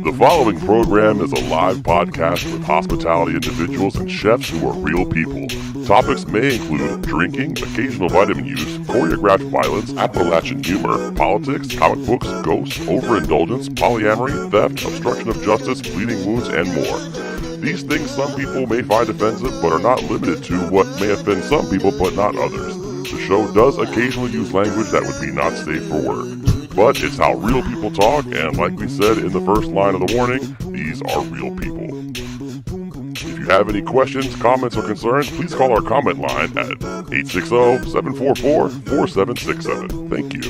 The following program is a live podcast with hospitality individuals and chefs who are real people. Topics may include drinking, occasional vitamin use, choreographed violence, Appalachian humor, politics, comic books, ghosts, overindulgence, polyamory, theft, obstruction of justice, bleeding wounds, and more. These things some people may find offensive, but are not limited to what may offend some people but not others. The show does occasionally use language that would be not safe for work. But it's how real people talk, and like we said in the first line of the warning, these are real people. If you have any questions, comments, or concerns, please call our comment line at 860-744-4767. Thank you.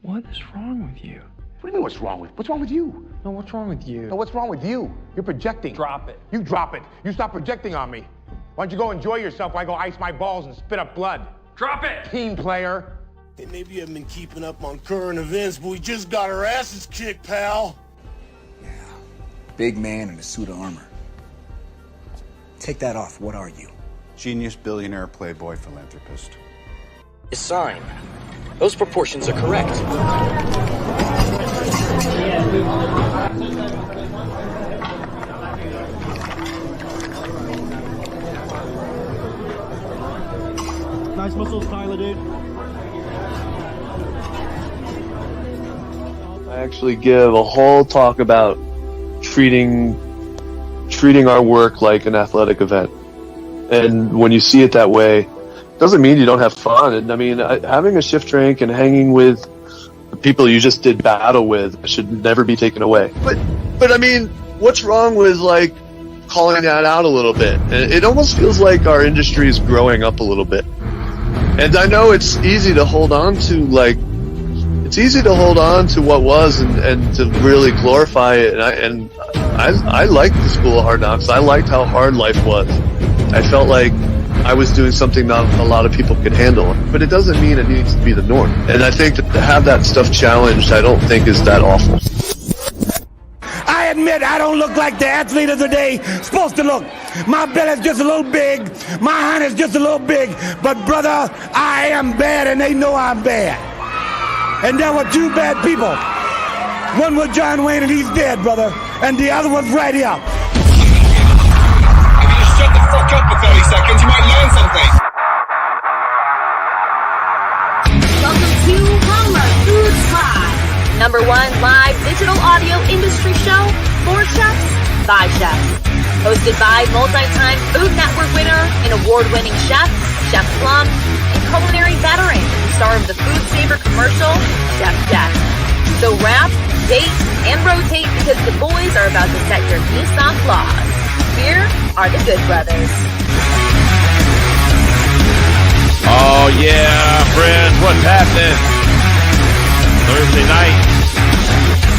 What is wrong with you? What do you mean what's wrong with? What's wrong with you? No, what's wrong with you? No, what's wrong with you? You're projecting. Drop it. You drop it. You stop projecting on me. Why don't you go enjoy yourself while I go ice my balls and spit up blood? Drop it! Team player. Hey, maybe you haven't been keeping up on current events, but we just got our asses kicked, pal. Yeah, big man in a suit of armor. Take that off. What are you? Genius, billionaire, playboy, philanthropist. A sign. Those proportions are correct. Nice muscles, Tyler, dude. I actually give a whole talk about treating our work like an athletic event. And when you see it that way, doesn't mean you don't have fun. And I mean, having a shift drink and hanging with the people you just did battle with should never be taken away. But I mean, what's wrong with like calling that out a little bit? It almost feels like our industry is growing up a little bit. And I know it's easy to hold on to what was and to really glorify it. And I liked the School of Hard Knocks. I liked how hard life was. I felt like I was doing something not a lot of people could handle. But it doesn't mean it needs to be the norm. And I think that to have that stuff challenged, I don't think is that awful. I admit I don't look like the athlete of the day supposed to look. My belly's just a little big, my hand is just a little big, but brother, I am bad and they know I'm bad. And there were two bad people. One was John Wayne and he's dead, brother, and the other one's right here. If you just shut the fuck up for 30 seconds, you might learn something. Welcome to Plumluvfoods Live, #1 live digital audio industry show for chefs by chefs. Hosted by multi-time Food Network winner and award-winning chef, Chef Plum, and culinary veteran, star of the Food Saver commercial, Chef Jeff. So wrap, date, and rotate because the boys are about to set your Nissan claws. Here are the Good Brothers. Oh yeah, friends, what's happening? Thursday night,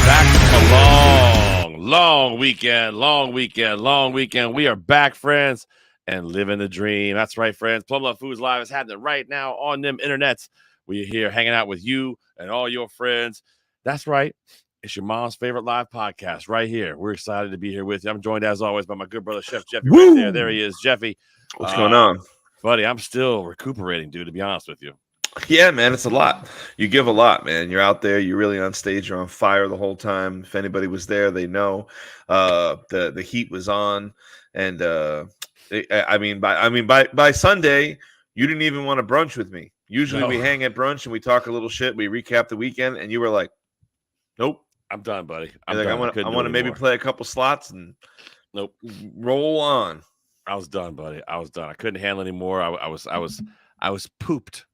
back from a long weekend. We are back, friends, and living the dream. That's right, friends. Plumluvfoods Live is happening right now on them internets. We're here hanging out with you and all your friends. That's right. It's your mom's favorite live podcast right here. We're excited to be here with you. I'm joined, as always, by my good brother, Chef Jeffy. Right there. There he is, Jeffy. What's going on? Buddy, I'm still recuperating, dude, to be honest with you. Yeah, man, it's a lot. You give a lot, man. You're out there. You're really on stage. You're on fire the whole time. If anybody was there, they know the heat was on. And by Sunday, you didn't even want to brunch with me. Usually we hang at brunch and we talk a little shit. We recap the weekend, and you were like, "Nope, I'm done, buddy. I want to maybe play a couple slots and nope, roll on." I was done, buddy. I was done. I couldn't handle anymore. I was pooped.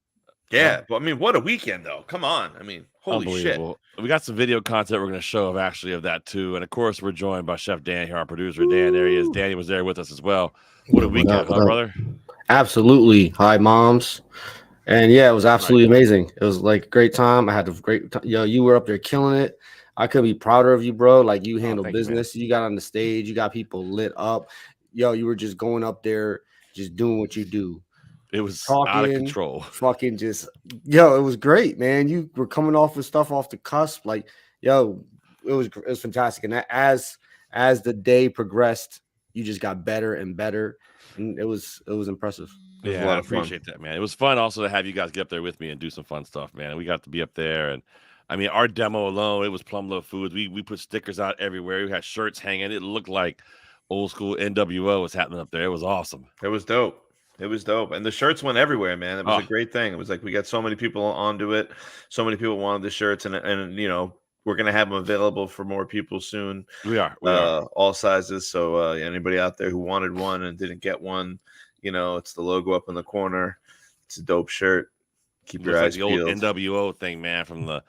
Yeah, but I mean, what a weekend, though. Come on. I mean, holy shit. We got some video content we're going to show of that, too. And, of course, we're joined by Chef Dan here, our producer. Dan, there he is. Danny was there with us as well. What a weekend, huh, brother? Absolutely. Hi, moms. And, yeah, it was absolutely amazing. It was, like, a great time. I had a great time. Yo, you were up there killing it. I couldn't be prouder of you, bro. Like, you handled business. You got on the stage. You got people lit up. Yo, you were just going up there, just doing what you do. It was out of control. Fucking just, yo, it was great, man. You were coming off with stuff off the cusp. Like, yo, it was fantastic. And as the day progressed, you just got better and better. And it was impressive. Yeah, I appreciate that, man. It was fun also to have you guys get up there with me and do some fun stuff, man. We got to be up there, and I mean, our demo alone, it was Plumluvfoods. We put stickers out everywhere. We had shirts hanging. It looked like old school NWO was happening up there. It was awesome. It was dope. It was dope. And the shirts went everywhere, man. It was a great thing. It was like we got so many people onto it. So many people wanted the shirts, and you know, we're gonna have them available for more people soon. We are all sizes. So anybody out there who wanted one and didn't get one, you know, it's the logo up in the corner. It's a dope shirt. Keep your eyes peeled. The old NWO thing, man, from the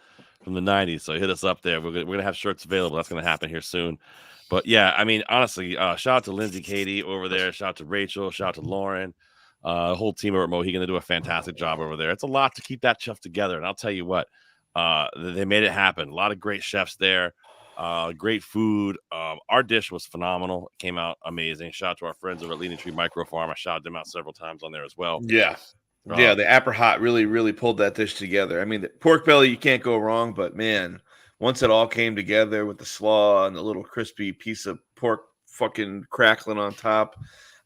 90s. So hit us up there. We're gonna have shirts available. That's gonna happen here soon. But yeah, I mean, honestly, shout out to Lindsay, Katie over there. Shout out to Rachel. Shout out to Lauren. The whole team over at Mohegan. They do a fantastic job over there. It's a lot to keep that stuff together. And I'll tell you what, they made it happen. A lot of great chefs there. Great food. Our dish was phenomenal. It came out amazing. Shout out to our friends over at Leaning Tree Micro Farm. I shouted them out several times on there as well. Yeah. Yeah, the apricot really pulled that dish together. I mean, the pork belly, you can't go wrong, but man, once it all came together with the slaw and the little crispy piece of pork fucking crackling on top,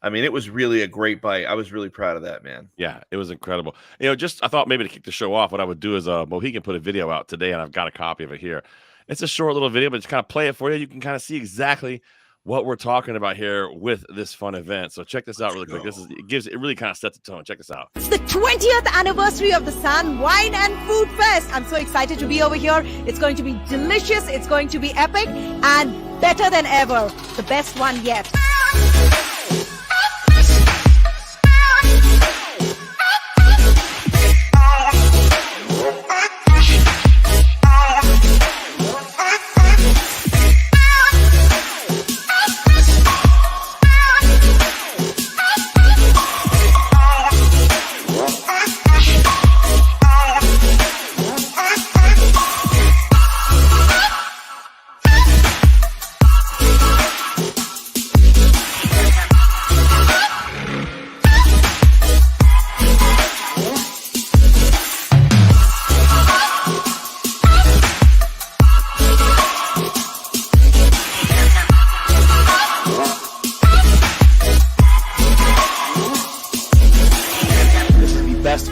I mean, it was really a great bite. I was really proud of that, man. Yeah, it was incredible. You know, I thought maybe to kick the show off, what I would do is Mohegan put a video out today, and I've got a copy of it here. It's a short little video, but just kind of play it for you. You can kind of see exactly what we're talking about here with this fun event. So check this out really quick. It really kind of sets the tone. Check this out. It's the 20th anniversary of the Sun Wine and Food Fest. I'm so excited to be over here. It's going to be delicious. It's going to be epic and better than ever. The best one yet.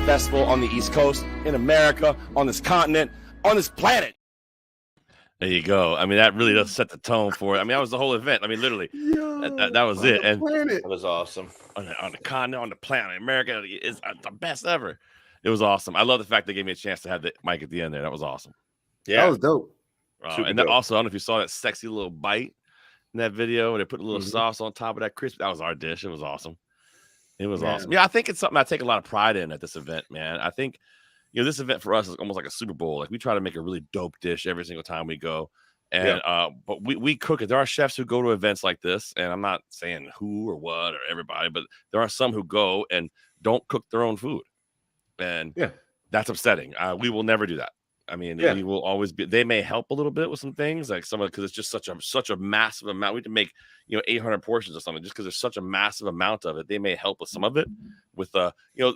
Festival on the East Coast, in America, on this continent, on this planet. There you go. I mean, that really does set the tone for it. I mean, that was the whole event. I mean, literally, that was it. And it was awesome. On the continent, on the planet, America is the best ever. It was awesome. I love the fact they gave me a chance to have the mic at the end there. That was awesome. Yeah, that was dope. And dope. Also, I don't know if you saw that sexy little bite in that video where they put a little sauce on top of that crispy. That was our dish. It was awesome. It was awesome. Yeah, I think it's something I take a lot of pride in at this event, man. I think, you know, this event for us is almost like a Super Bowl. Like, we try to make a really dope dish every single time we go. And but we cook it. There are chefs who go to events like this, and I'm not saying who or what or everybody, but there are some who go and don't cook their own food. And that's upsetting. We will never do that. I mean, we will always be. They may help a little bit with some things, like some of, because it's just such a massive amount. We can make 800 portions or something, just because there's such a massive amount of it. They may help with some of it, with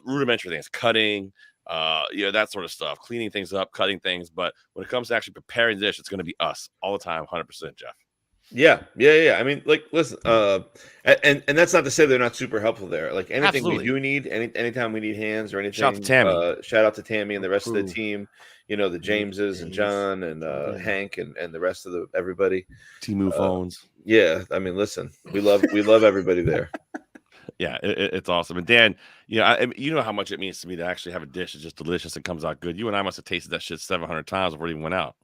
rudimentary things, cutting, that sort of stuff, cleaning things up, cutting things. But when it comes to actually preparing the dish, it's going to be us all the time, 100%, Jeff. Yeah. I mean, like, listen, and that's not to say they're not super helpful there. Like, anything we do need, anytime we need hands or anything. Shout out to Tammy. Shout out to Tammy and the rest of the team. The Jameses and John and Hank and the rest of everybody. Temu phones. Yeah, I mean, listen, we love everybody there. Yeah, it's awesome. And Dan, you know how much it means to me to actually have a dish that's just delicious and comes out good. You and I must have tasted that shit 700 times before it even went out.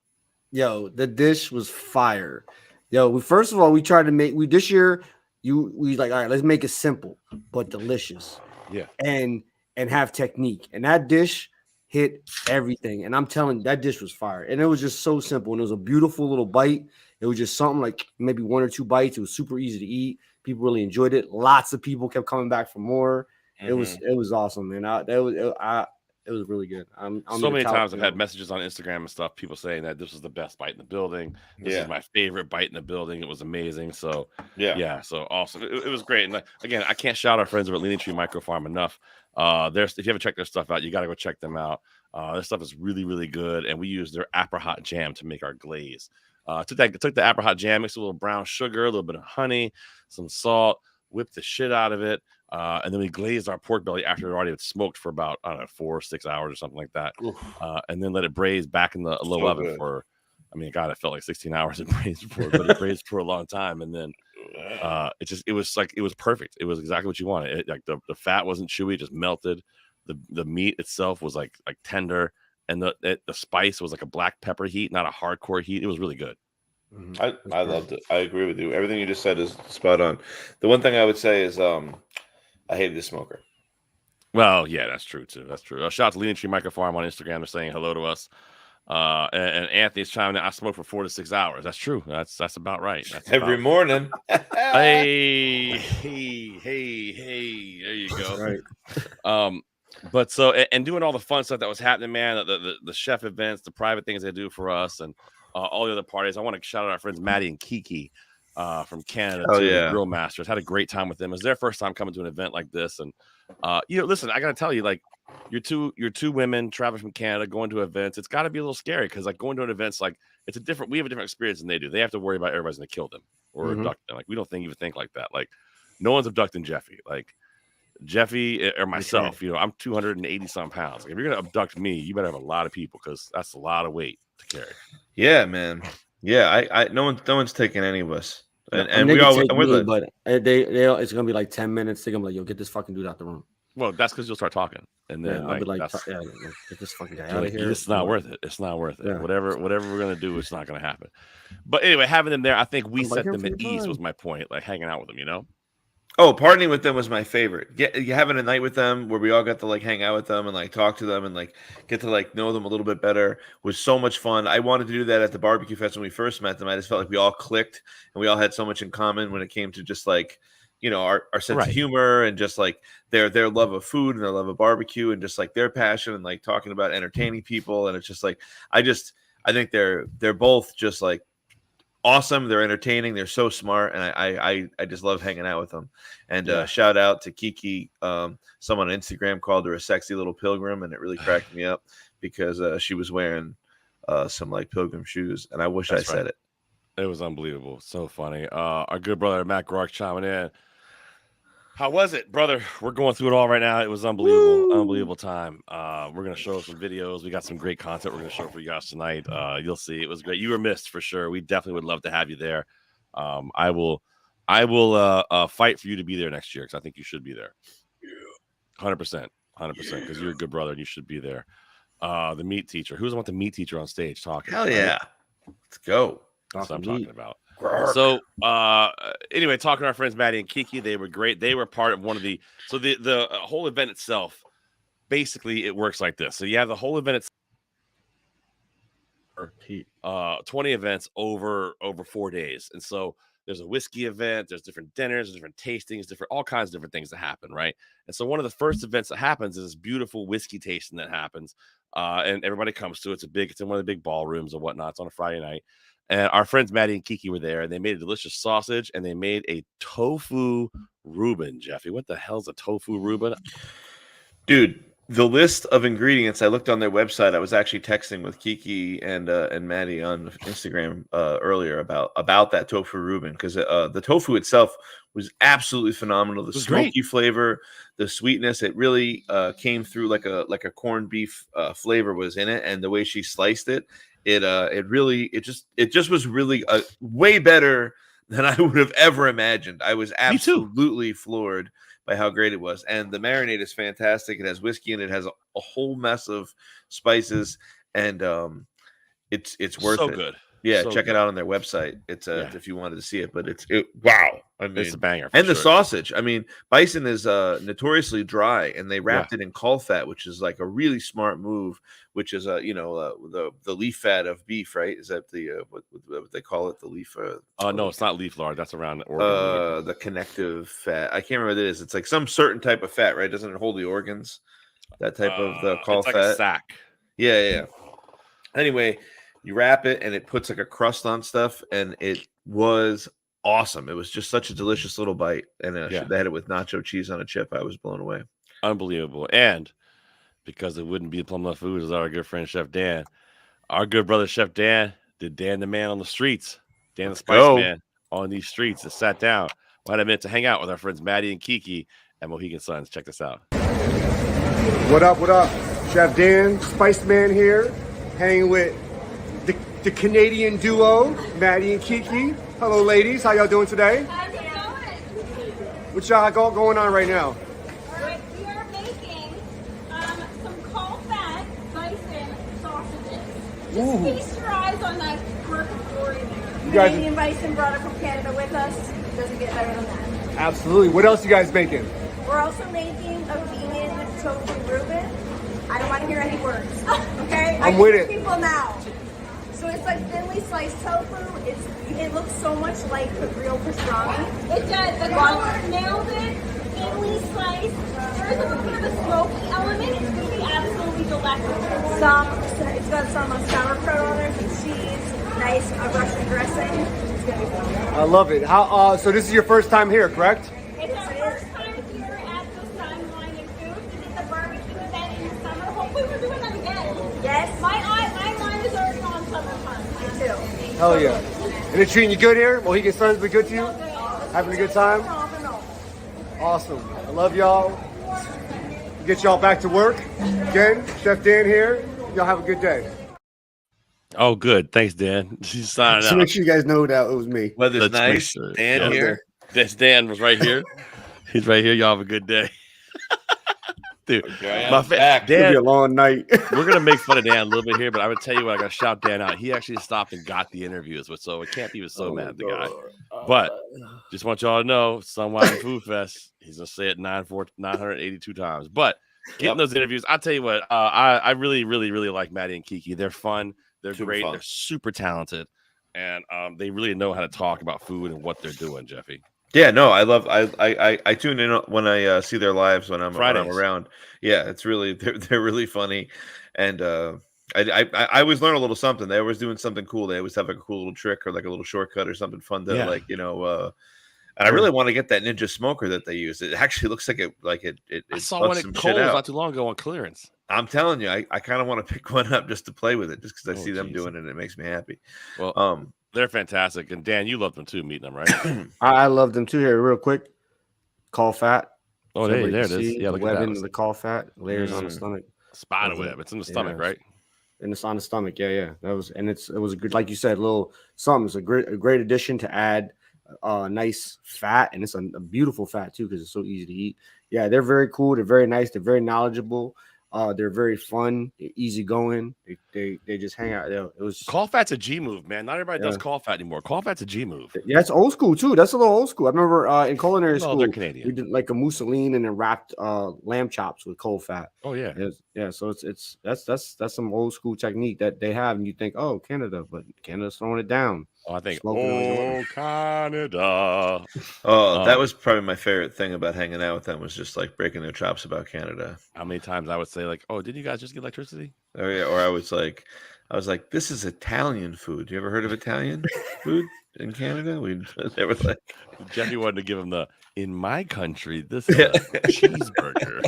Yo, the dish was fire. Yo, first of all, we tried to make this year. We like, all right, let's make it simple but delicious. Yeah, and have technique. And that dish hit everything. And I'm telling you, that dish was fire. And it was just so simple. And it was a beautiful little bite. It was just something like maybe 1 or 2 bites. It was super easy to eat. People really enjoyed it. Lots of people kept coming back for more. It was awesome, man. It was really good. So many times I've had messages on Instagram and stuff, people saying that this was the best bite in the building. This is my favorite bite in the building. It was amazing. So so awesome. It was great. And again, I can't shout our friends over at Leaning Tree Micro Farm enough. If you haven't checked their stuff out, you got to go check them out. Their stuff is really, really good. And we use their apricot jam to make our glaze. Took the apricot jam, mixed a little brown sugar, a little bit of honey, some salt, whipped the shit out of it. And then we glazed our pork belly after it already had smoked for about, I don't know, 4 or 6 hours or something like that. And then let it braise back in the low oven for, I mean, God, it felt like 16 hours it braised for, but it braised for a long time. And then it was perfect. It was exactly what you wanted. Like the fat wasn't chewy, it just melted. The meat itself was like tender, and the spice was like a black pepper heat, not a hardcore heat. It was really good. I loved it. I agree with you. Everything you just said is spot on. The one thing I would say is I hated the smoker. Well, yeah, that's true too. That's true. Shout out to Lean Tree Micro Farm on Instagram. They're saying hello to us. And Anthony's chiming in. I smoke for 4 to 6 hours. That's true. That's about right. That's Every morning. hey. There you go. Right. But so and doing all the fun stuff that was happening, man. The chef events, the private things they do for us, and all the other parties. I want to shout out our friends Maddie and Kiki from Canada. The Grill Masters. Had a great time with them. It was their first time coming to an event like this, and listen, I gotta tell you, like. You're two women traveling from Canada going to events. It's got to be a little scary because like going to an event's like we have a different experience than they do. They have to worry about everybody's gonna kill them or abduct them. Like we don't even think like that. Like no one's abducting Jeffy. Like Jeffy or myself, I'm 280 some pounds. Like if you're gonna abduct me, you better have a lot of people because that's a lot of weight to carry. Yeah, man. Yeah, I no one's taking any of us. And we all but it's gonna be like 10 minutes. They're gonna be like, yo, get this fucking dude out the room. Well, that's because you'll start talking, and then I'll be like, get this fucking guy out of here. It's not worth it. It's not worth it. Yeah. Whatever we're gonna do, it's not gonna happen. But anyway, having them there, I think we set them at ease. Was my point. Like hanging out with them, Oh, partying with them was my favorite. You having a night with them where we all got to like hang out with them and like talk to them and like get to like know them a little bit better was so much fun. I wanted to do that at the barbecue fest when we first met them. I just felt like we all clicked and we all had so much in common when it came to just like. Our sense of humor and just like their love of food and their love of barbecue and just like their passion and like talking about entertaining people. And it's just like, I think they're both just like awesome. They're entertaining. They're so smart. And I just love hanging out with them. And shout out to Kiki. Someone on Instagram called her a sexy little pilgrim. And it really cracked me up because she was wearing some like pilgrim shoes. And I wish I said it. It was unbelievable. So funny. Our good brother, Matt Grark, chiming in. How was it, brother? We're going through it all right now. It was unbelievable. Woo! Unbelievable time. We're going to show some videos. We got some great content we're going to show for you guys tonight. You'll see. It was great. You were missed for sure. We definitely would love to have you there. I will fight for you to be there next year because I think you should be there. 100%. 100% because you're a good brother and you should be there. The meat teacher. Who doesn't want the meat teacher on stage talking? Hell yeah. Let's go. That's what I'm talking about. So anyway, talking to our friends Maddie and Kiki, they were great. They were part of one of the whole event itself. Basically, it works like this. So you have the whole event itself, 20 events over 4 days. And so there's a whiskey event, there's different dinners, different tastings, all kinds of different things that happen, right? And so one of the first events that happens is this beautiful whiskey tasting that happens. And everybody comes to it. It's in one of the big ballrooms and whatnot. It's on a Friday night. And our friends Maddie and Kiki were there, and they made a delicious sausage, and they made a tofu Reuben. Jeffy, what the hell's a tofu Reuben? Dude, the list of ingredients, I looked on their website. I was actually texting with Kiki and Maddie on Instagram earlier about that tofu Reuben because the tofu itself was absolutely phenomenal. The smoky flavor, the sweetness, it really came through like a corned beef flavor was in it, and the way she sliced it. It just was really way better than I would have ever imagined. I was absolutely floored by how great it was. And the marinade is fantastic. It has whiskey in it. It has a whole mess of spices, and it's worth it. Good. Yeah, so check it out on their website. It's if you wanted to see it, but wow. I mean, it's a banger. And the sausage. I mean, bison is notoriously dry, and they wrapped it in caul fat, which is like a really smart move. Which is the leaf fat of beef, right? Is that the what they call it? The leaf? No, it's not leaf lard. That's around the organ. The connective fat. I can't remember what it is. It's like some certain type of fat, right? Doesn't it hold the organs? That type of the caul fat. Like a sack. Yeah. Anyway. You wrap it and it puts like a crust on stuff, and it was awesome. It was just such a delicious little bite, and they had it with nacho cheese on a chip. I was blown away. Unbelievable. And because it wouldn't be Plumluvfoods as our good friend Chef Dan, our good brother Chef Dan did Dan the Man on the streets, Dan the Spice Man on these streets, that sat down, had a minute to hang out with our friends Maddie and Kiki at Mohegan Suns. Check this out. What up, what up? Chef Dan, Spice Man here, hanging with the Canadian duo, Maddie and Kiki. Hello, ladies. How y'all doing today? What y'all got going on right now? We are making some coal-fat bison sausages. Just feast your eyes on that perfect glory there. Canadian bison brought it from Canada with us. Doesn't get better than that. Absolutely. What else you guys making? We're also making a vegan tofu Reuben. I don't want to hear any words. Okay? I'm with it. People now. So it's like thinly sliced tofu. It looks so much like the real pastrami. It does. The color nailed it. Thinly sliced. There's a little bit of a smoky element. It's going to be absolutely delectable. It's got some sauerkraut on there, some cheese, nice Russian dressing. It's going to be fun. I love it. How? So this is your first time here, correct? It's our first time here at the Sun Wine and Food. We did the barbecue event in the summer. Hopefully we're doing that again. Yes. My mind is already on summer fun. Me too. Hell yeah. And they're treating you good here? Mohegan Suns been good to you? Having a good time? Awesome. I love y'all. Get y'all back to work. Again, Chef Dan here. Y'all have a good day. Oh, good. Thanks, Dan. She's signing So out. make sure you guys know that it was me. Weather's Let's make nice. sure. Dan Yeah. here. This Dan was right here. He's right here. Y'all have a good day. Dude, Okay, my I'm back. It'll be Dan, a long night. we're going to make fun of Dan a little bit here, but I would tell you what, I got to shout Dan out. He actually stopped and got the interviews, so it can't be so mad at the guy. But just want y'all to know, Sunwine Food Fest, he's going to say it 982 times. But getting those interviews, I'll tell you what, I really, really, really like Maddie and Kiki. They're fun. They're Super great. fun. They're super talented. And they really know how to talk about food and what they're doing, Jeffy. Yeah, no, I tune in when I see their lives when I'm Fridays. around. Yeah, it's really they're really funny, and I always learn a little something. They always doing something cool. They always have like a cool little trick or like a little shortcut or something fun to Yeah. And I really want to get that Ninja smoker that they use. It actually looks like it I saw busts one some at shit Kohl's out. not too long ago on clearance. I'm telling you, I kind of want to pick one up just to play with it, just because I Oh, see them geez. doing it and it makes me happy. Well, they're fantastic. And Dan, you loved them too, meeting them, right? I love them too. Here, real quick. Call fat. Oh, So there everybody it can is. see Yeah, the look at that. webbing of the call fat layers on the stomach. Spider web. It's in the stomach, right? And it's on the stomach. Yeah. That was, and it was a good, like you said, little something. It's a great addition to add nice fat, and it's a beautiful fat too because it's so easy to eat. Yeah, they're very cool. They're very nice. They're very knowledgeable. They're very fun, easy going. They just hang out. It was Call fat's a G move, man. Not everybody does Yeah. call fat anymore. Call fat's a G move. Yeah, it's old school too. That's a little old school. I remember in culinary No, school, they're Canadian. we did like a mousseline and then wrapped lamb chops with cold fat. Oh yeah, yeah. So that's some old school technique that they have, and you think, oh, Canada, but Canada's throwing it down. Oh, I think, Smoking on your oh, Canada. Oh, that was probably my favorite thing about hanging out with them was just like breaking their chops about Canada. How many times I would say like, oh, didn't you guys just get electricity? Oh yeah, or I was like, this is Italian food. You ever heard of Italian food in Canada? They were like, Jeffy wanted to give him the in my country. This is a cheeseburger.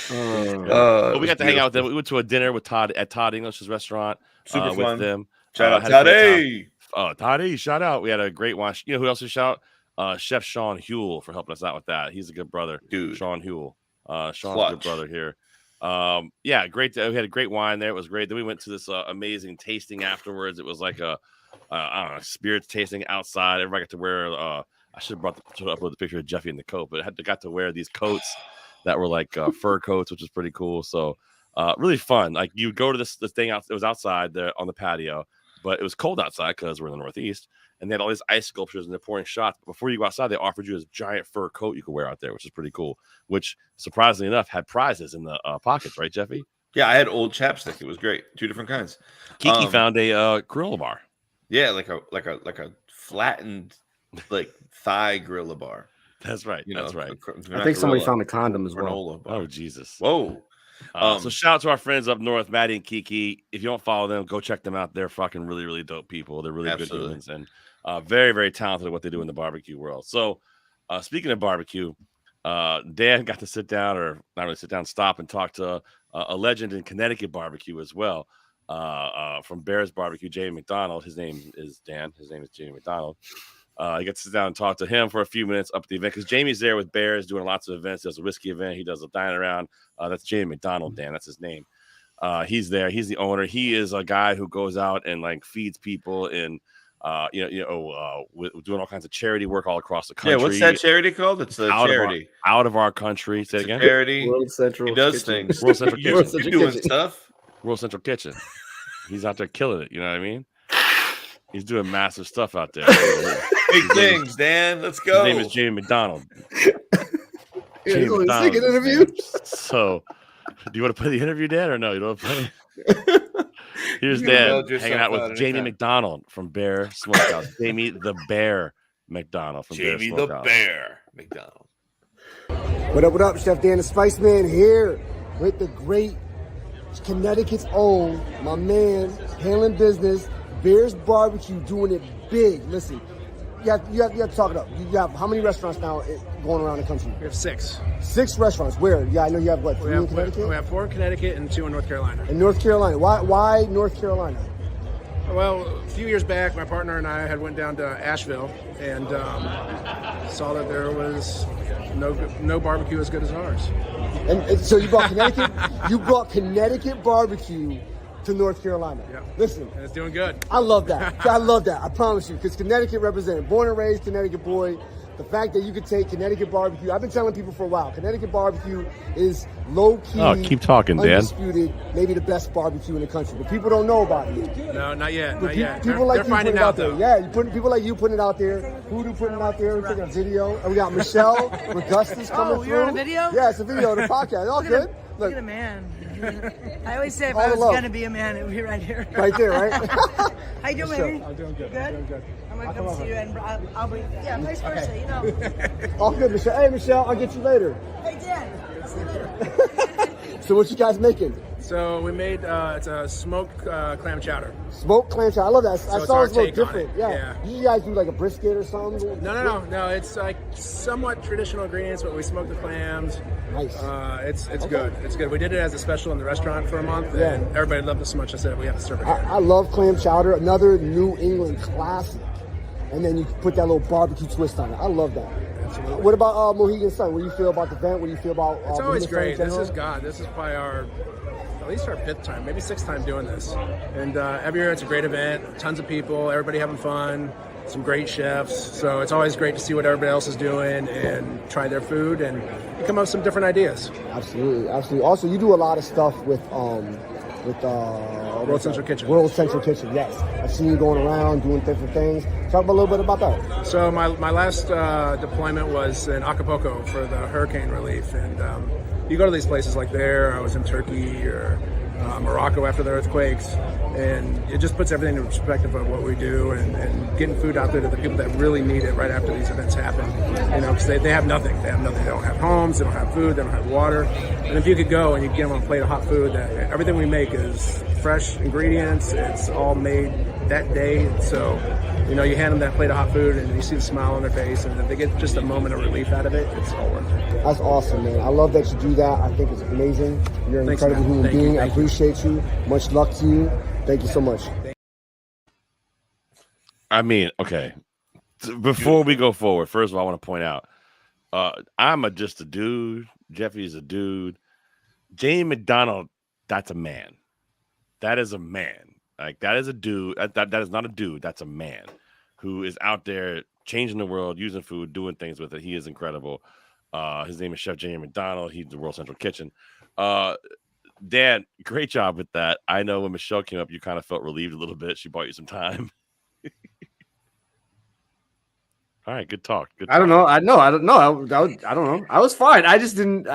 But we got to hang out with them. We went to a dinner with Todd at Todd English's restaurant. Super with fun. them. Shout out had a great Toddy. time. Oh, Toddy, shout out. We had a great one. You know who else we shout? Chef Sean Huell for helping us out with that. He's a good brother. Dude. Sean Huell. Sean's a Clutch. good brother here. Yeah, great. We had a great wine there. It was great. Then we went to this amazing tasting afterwards. It was like a I don't know, spirits tasting outside. Everybody got to wear I should have upload the picture of Jeffy in the coat, but got to wear these coats that were like fur coats, which was pretty cool. So really fun. Like you go to this thing out, it was outside there on the patio, but it was cold outside because we're in the Northeast, and they had all these ice sculptures and they're pouring shots. But before you go outside, they offered you this giant fur coat you could wear out there, which is pretty cool. Which surprisingly enough had prizes in the pockets, right, Jeffy? Yeah, I had old chapstick. It was great. 2 different kinds. Kiki found a gorilla bar. Yeah, like a flattened like thigh gorilla bar. That's right. That's right. I think somebody found a condom as well. Granola bar. Oh Jesus! Whoa. So shout out to our friends up north, Maddie and Kiki. If you don't follow them, go check them out. They're fucking really, really dope people. They're really good humans and very, very talented at what they do in the barbecue world. So speaking of barbecue, Dan got to sit down, or not really sit down, stop and talk to a legend in Connecticut barbecue as well. From Bears Barbecue, Jamie McDonald. His name is Dan. His name is Jamie McDonald. You get to sit down and talk to him for a few minutes up at the event because Jamie's there with Bears doing lots of events. He does a whiskey event. He does a dine around. That's Jamie McDonald, Dan. That's his name. He's there. He's the owner. He is a guy who goes out and like feeds people and doing all kinds of charity work all across the country. Yeah, what's that charity called? It's a charity out of our country. Say it again. Charity. World Central. He does Kitchen. things. World Central You're Kitchen. doing stuff. World Central Kitchen. He's out there killing it. You know what I mean? He's doing massive stuff out there. Big things, Dan. Let's go. His name is Jamie McDonald. Jamie McDonald. An interview. So, do you want to play the interview, Dan, or no? You don't want to play? Here's Dan hanging out with Jamie McDonald from Bear Smokehouse. Jamie the Bear McDonald from Bear Jamie Smokehouse. the Bear McDonald. What up, Chef Dan the Spice Man here with the great Connecticut's own, my man, handling business, Bears Barbecue, doing it big. Listen, you have to talk it up. You have how many restaurants now going around the country? We have 6. 6 restaurants. Where? Yeah, I know you have what? 3 in Connecticut? We have 4 in Connecticut and 2 in North Carolina. In North Carolina. Why North Carolina? Well, a few years back, my partner and I had went down to Asheville and saw that there was no barbecue as good as ours. And so you brought Connecticut. You brought Connecticut barbecue to North Carolina. Yeah. Listen, and it's doing good. I love that. I love that. I promise you, because Connecticut represented, born and raised Connecticut boy. The fact that you could take Connecticut barbecue, I've been telling people for a while, Connecticut barbecue is low-key, keep talking, Dan. undisputed, maybe the best barbecue in the country. But people don't know about it. No, not yet. But Not yet. People like they're you finding putting it out though. there. Yeah, people like you putting it out there. Voodoo putting it out there. We're taking a video. And we got Michele Ragussis coming through. You're on a video? Yeah, it's a video of the podcast. All good. Look at a man. I always say if All I was love. going to be a man, it would be right here. Right there, right? How you doing, baby? I'm doing good. Good? Doing good. I'm going to come see you and I'll bring, vice versa, you know. All good, Michele. Hey, Michele, I'll get you later. Hey, Dan. See you later. So what you guys making? So we made it's a smoked clam chowder. Smoked clam chowder. I love that. So I it's saw our it's a little take on different. it. Yeah. You guys do like a brisket or something? No. It's like somewhat traditional ingredients, but we smoke the clams. Nice. It's good. It's good. We did it as a special in the restaurant for a month, and everybody loved it so much. I said we have to serve it here. I love clam chowder. Another New England classic. And then you put that little barbecue twist on it. I love that. Absolutely. What about Mohegan Sun? What do you feel about the event? What do you feel about It's always Mohegan Sun in great. This general? is probably at least our 5th time, maybe 6th time doing this. And every year it's a great event, tons of people, everybody having fun, some great chefs. So it's always great to see what everybody else is doing and try their food and come up with some different ideas. Absolutely. Also, you do a lot of stuff with World Central Kitchen. World Central Kitchen, yes. I've seen you going around doing different things. Talk a little bit about that. So my last deployment was in Acapulco for the hurricane relief, and you go to these places like there. I was in Turkey or Morocco after the earthquakes, and it just puts everything in perspective of what we do and getting food out there to the people that really need it right after these events happen. You know, because they have nothing. They have nothing. They don't have homes. They don't have food. They don't have water. And if you could go and you get them on a plate of hot food, that everything we make is fresh ingredients. It's all made that day. So, you know, you hand them that plate of hot food and you see the smile on their face, and if they get just a moment of relief out of it, it's all worth it. That's awesome, man. I love that you do that. I think it's amazing. You're an Thanks, incredible man. human Thank you. being. I Thank you. appreciate you. Much luck to you. Thank you so much. I mean, okay. Before we go forward, first of all, I want to point out, I'm just a dude. Jeffy's a dude. Jamie McDonald, that's a man. That is a man. Like, that is a dude. That is not a dude. That's a man who is out there changing the world, using food, doing things with it. He is incredible. His name is Chef Jamie McDonald. He's the World Central Kitchen. Dan, great job with that. I know when Michele came up, you kind of felt relieved a little bit. She bought you some time. All right, good talk. Good talk. I don't know. I don't know. I was fine. I just didn't.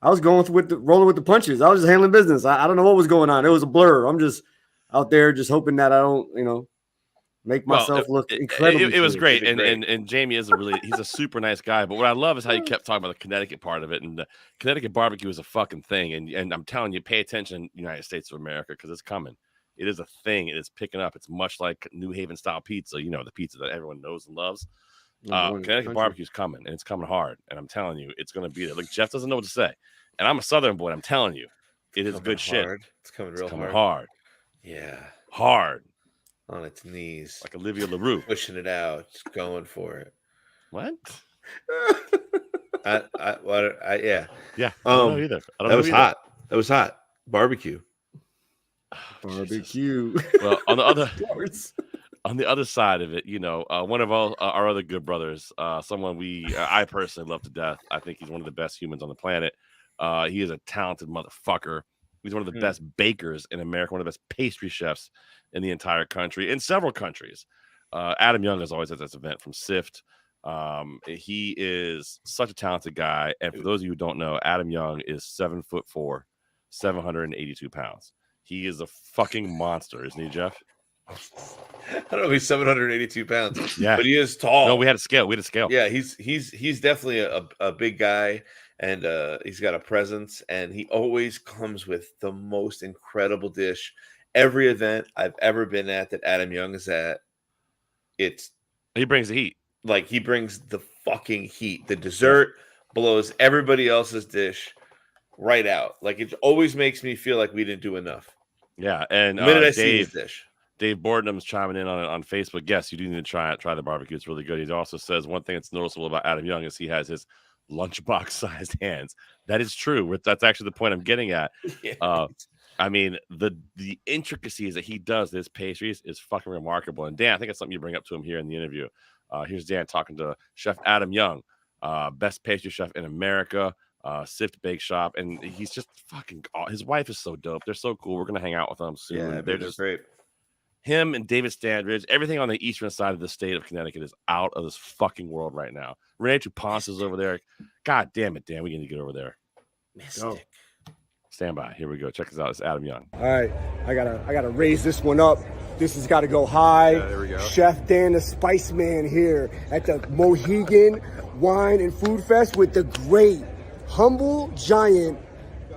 I was going rolling with the punches. I was just handling business. I don't know what was going on. It was a blur. I'm just out there, just hoping that I don't, make myself look incredible. It was great, and Jamie is he's a super nice guy. But what I love is how you kept talking about the Connecticut part of it, and the Connecticut barbecue is a fucking thing. And I'm telling you, pay attention, United States of America, because it's coming. It is a thing. It is picking up. It's much like New Haven style pizza, the pizza that everyone knows and loves. Connecticut barbecue is coming, and it's coming hard. And I'm telling you, it's going to be there. Like, Jeff doesn't know what to say, and I'm a Southern boy. And I'm telling you, it is good shit. It's coming real hard. Yeah, hard. on its knees, like Olivia LaRue, pushing it out, just going for it. What? Yeah. Yeah. I don't know either. That was hot. That was hot. Barbecue. Barbecue. Well, on the other side of it, you know, one of our other good brothers, someone I personally love to death. I think he's one of the best humans on the planet. He is a talented motherfucker. He's one of the best bakers in America, one of the best pastry chefs in the entire country, in several countries. Adam Young is always at this event from Sift. He is such a talented guy. And for those of you who don't know, Adam Young is 7'4", 782 pounds. He is a fucking monster, isn't he, Jeff? I don't know. He's 782 pounds. Yeah, but he is tall. No, we had a scale. Yeah, he's definitely a big guy, and he's got a presence, and he always comes with the most incredible dish. Every event I've ever been at that Adam Young is at, he brings the heat. Like, he brings the fucking heat. The dessert blows everybody else's dish right out. Like, it always makes me feel like we didn't do enough. Yeah, and the minute I see his dish. Dave Boardham's chiming in on Facebook. Yes, you do need to try the barbecue. It's really good. He also says one thing that's noticeable about Adam Young is he has his lunchbox-sized hands. That is true. That's actually the point I'm getting at. Yeah. I mean, the intricacies that he does this pastries is fucking remarkable. And Dan, I think that's something you bring up to him here in the interview. Here's Dan talking to Chef Adam Young, best pastry chef in America, Sift Bake Shop, and he's just fucking. His wife is so dope. They're so cool. We're gonna hang out with them soon. Yeah, they're just great. Him and David Standridge, everything on the eastern side of the state of Connecticut is out of this fucking world right now. Renee Tuponce is over there. God damn it, Dan, we need to get over there. Mystic. Stand by. Here we go. Check this out. It's Adam Young. All right, I gotta raise this one up. This has got to go high. Yeah, there we go. Chef Dan, the Spice Man, here at the Mohegan Wine and Food Fest with the great, humble giant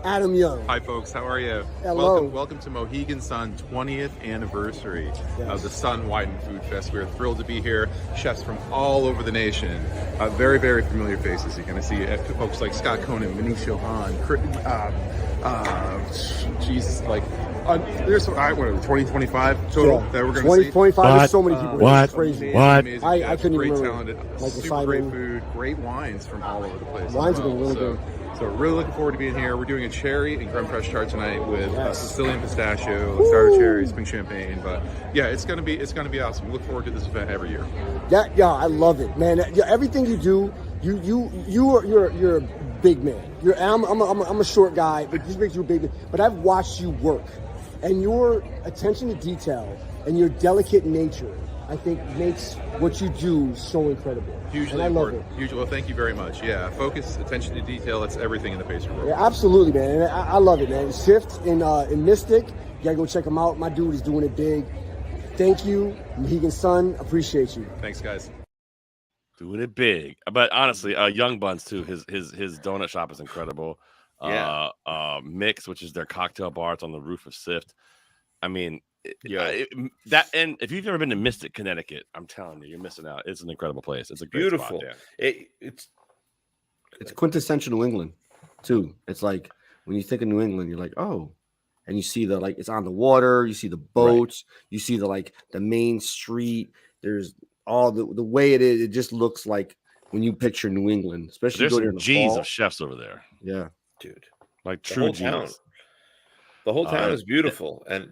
Adam Young. Hi, folks. How are you? Hello. Welcome to Mohegan Sun 20th anniversary of the Sun Wine and Food Fest. We're thrilled to be here. Chefs from all over the nation. Very, very familiar faces. You're going to see folks like Scot Conent, Maneet Chauhan, Jesus, like there's 2025 total that we're going to see. 2025. There's so many people. It's crazy. Amazing. I couldn't great even talented, super great food, great wines from all over the place. Wines have been really good. So really looking forward to being here. We're doing a cherry and creme fraiche tarte tonight with Sicilian pistachio, starter cherry, spring champagne. But yeah, it's gonna be awesome. We look forward to this event every year. Yeah, I love it, man. Everything you do, you're a big man. I'm a short guy, but this makes you a big man. But I've watched you work, and your attention to detail and your delicate nature, I think, makes what you do so incredible. Hugely important. Well, thank you very much. Yeah, focus, attention to detail, that's everything in the pastry world. Yeah, absolutely, man. And I love it, man. Sift in Mystic, you gotta go check him out. My dude is doing it big. Thank you, Mohegan Sun. Appreciate you. Thanks, guys. Doing it big. But honestly, Young Buns too. His donut shop is incredible. Yeah. Mix, which is their cocktail bar, it's on the roof of Sift. I mean, and if you've never been to Mystic, Connecticut, I'm telling you, you're missing out. It's an incredible place. It's a great beautiful. spot, yeah. It's quintessential New England too. It's like when you think of New England, you're like, oh, and you see it's on the water. You see the boats. Right. You see the main street. There's all the way it is. It just looks like when you picture New England, especially there's some G's of chefs over there. Yeah, dude, like true G's. The whole town is beautiful, and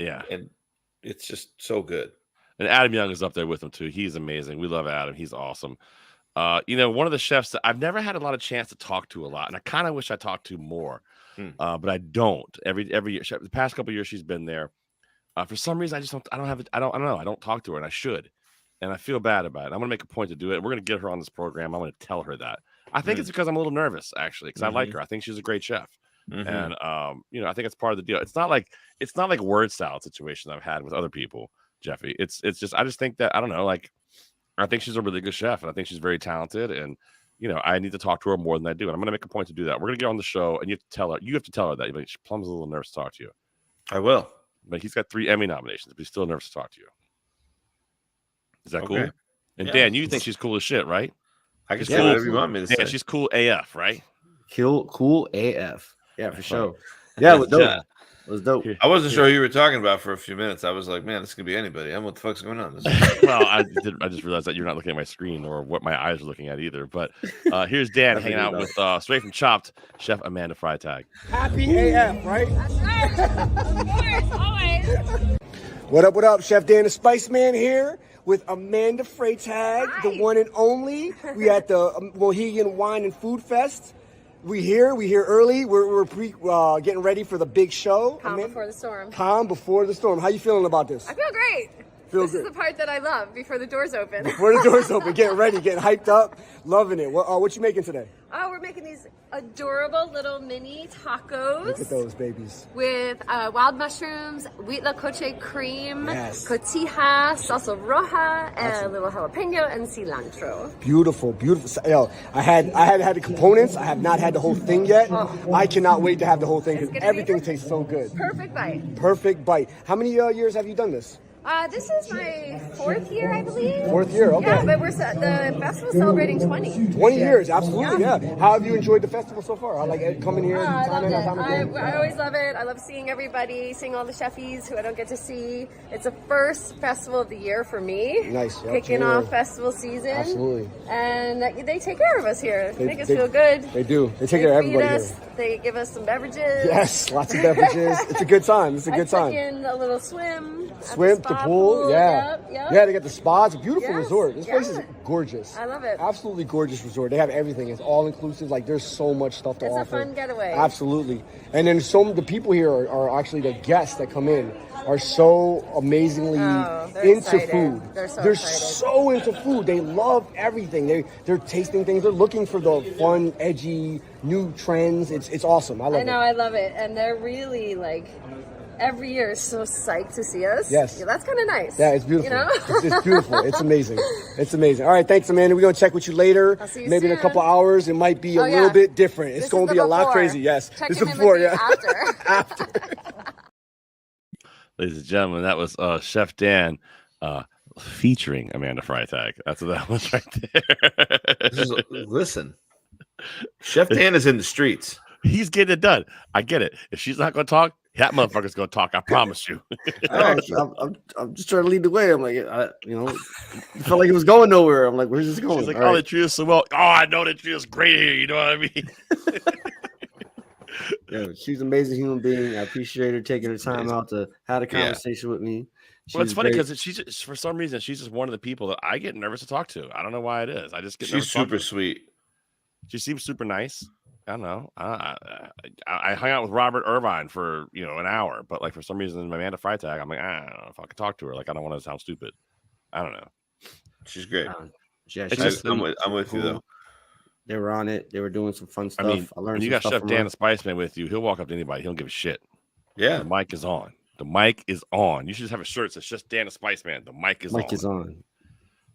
it's just so good. And Adam Young is up there with him too. He's amazing. We love Adam. He's awesome. One of the chefs that I've never had a lot of chance to talk to a lot, and I kind of wish I talked to more, but I don't. Every year, the past couple of years she's been there. For some reason, I don't talk to her, and I should, and I feel bad about it. I'm gonna make a point to do it. We're gonna get her on this program. I'm gonna tell her that. I think it's because I'm a little nervous, actually, because I like her. I think she's a great chef. And I think it's part of the deal. It's not like word salad situations I've had with other people, Jeffy. It's just I just think that I don't know, like I think she's a really good chef, and I think she's very talented, and I need to talk to her more than I do. And I'm gonna make a point to do that. We're gonna get on the show, and you have to tell her that. Plum's a little nervous to talk to you. I will. But he's got 3 Emmy nominations, but he's still nervous to talk to you. Is that cool? And Dan, you think she's cool as shit, right? I can say whatever you want me to say. She's cool AF, right? Cool AF. Yeah, for sure. Yeah, was dope. I wasn't sure who you were talking about for a few minutes. I was like, man, this could be anybody. What the fuck's going on? Well, I just realized that you're not looking at my screen or what my eyes are looking at either. But here's Dan hanging out with straight from Chopped, Chef Amanda Freitag. Happy AF, right? Of course, always. What up? Chef Dan the Spice Man here with Amanda Freitag, the one and only. We at the Mohegan Wine and Food Fest. We here early. We're getting ready for the big show. Calm before the storm. Calm before the storm. How you feeling about this? I feel great. This is the part that I love before the doors open. Before the doors open, getting ready, getting hyped up, loving it. What you making today? Oh, we're making these adorable little mini tacos. Look at those babies. With wild mushrooms, wheat la coche cream, Yes. cotija, salsa roja, and a little jalapeno and cilantro. Beautiful. Yo, I had the components. I have not had the whole thing yet. I cannot wait to have the whole thing because everything tastes so good. Perfect bite. Perfect bite. How many years have you done this? This is my 4th year, I believe. 4th year, okay. Yeah, but the festival's celebrating 20. 20 years, absolutely, yeah. How have you enjoyed the festival so far? I like coming here. I loved it. I always love it. I love seeing everybody, seeing all the chefies who I don't get to see. It's the first festival of the year for me. Nice. Yep, Kicking off festival season. Absolutely. And they take care of us here. They make us feel good. They do. They take care of everybody us. here. They give us some beverages. Yes, lots of beverages. It's a good time. It's a good time. I took in a little swim. Swim, the pool, yeah. Yep. Yeah, they got the spa. It's a beautiful resort. This place is gorgeous. I love it. Absolutely gorgeous resort. They have everything. It's all inclusive. Like there's so much stuff to offer. It's a fun getaway. Absolutely. And then the people here are actually the guests that come in are so amazingly into excited. food. They're so into food. They love everything. They're tasting things. They're looking for the fun, edgy, new trends. It's awesome. I love it. I love it. And they're really every year is so psyched to see us. Yes. Yeah, that's kind of nice. Yeah, it's beautiful. You know? It's beautiful. It's amazing. It's amazing. All right, thanks, Amanda. We're going to check with you later. I'll see you Maybe in a soon. couple hours. It might be a little bit different. It's going to be a lot crazy. Yes. Checking this is in before, with me yeah. after. Ladies and gentlemen, that was Chef Dan featuring Amanda Freitag. That's what that was right there. Listen, Chef Dan is in the streets. He's getting it done. I get it. If she's not going to talk, that motherfucker's going to talk. I promise you. I'm just trying to lead the way. I'm like, I felt like it was going nowhere. I'm like, where's this going? She's like, All they treat us so well. Oh, I know they treat us great here. You know what I mean? Yeah, she's an amazing human being. I appreciate her taking her time out to have a conversation with me. Well, it's funny because she's just, for some reason, she's just one of the people that I get nervous to talk to. I don't know why it is. I just get nervous. She's super sweet. She seems super nice. I don't know. I hung out with Robert Irvine for an hour, but for some reason, Amanda Freitag, I'm like, I don't know if I can talk to her. I don't want to sound stupid. I don't know. She's great. I'm with you though. They were on it. They were doing some fun stuff. I mean, I learned when you some got stuff Chef from Dan her. the Spice Man with you, he'll walk up to anybody. He don't give a shit. Yeah. The mic is on. The mic is on. You should just have a shirt that says just Dan the Spice Man. The mic is on. Mic is on.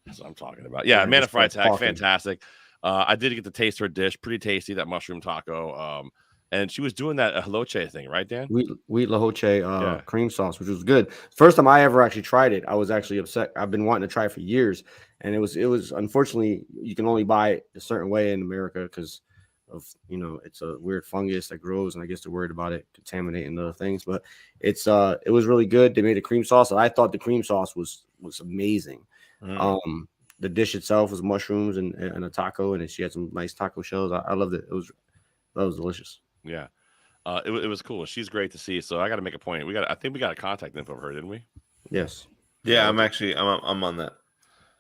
That's what I'm talking about. Yeah, Amanda just starts Freitag, talking. fantastic. I did get to taste her dish. Pretty tasty, that mushroom taco. And she was doing that holoche thing, right, Dan? Wheat la hoche cream sauce, which was good. First time I ever actually tried it, I was actually upset. I've been wanting to try it for years, and it was unfortunately you can only buy it a certain way in America because of it's a weird fungus that grows, and I guess they're worried about it contaminating other things. But it was really good. They made a cream sauce, and I thought the cream sauce was amazing. The dish itself was mushrooms and a taco, and she had some nice taco shells. I loved it. That was delicious. Yeah, it was cool. She's great to see. So I got to make a point. I think we got a contact info of her, didn't we? Yes. Yeah, I'm on that.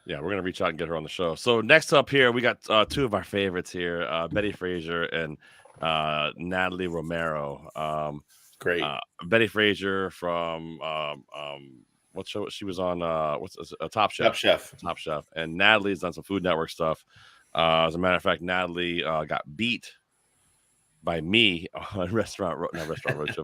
Yeah, we're gonna reach out and get her on the show. So next up here, we got two of our favorites here, Betty Fraiser and Natalie Romero. Great. Betty Fraiser from what show she was on? Top Chef? Top Chef. And Natalie's done some Food Network stuff. As a matter of fact, Natalie got beat by me on Restaurant Road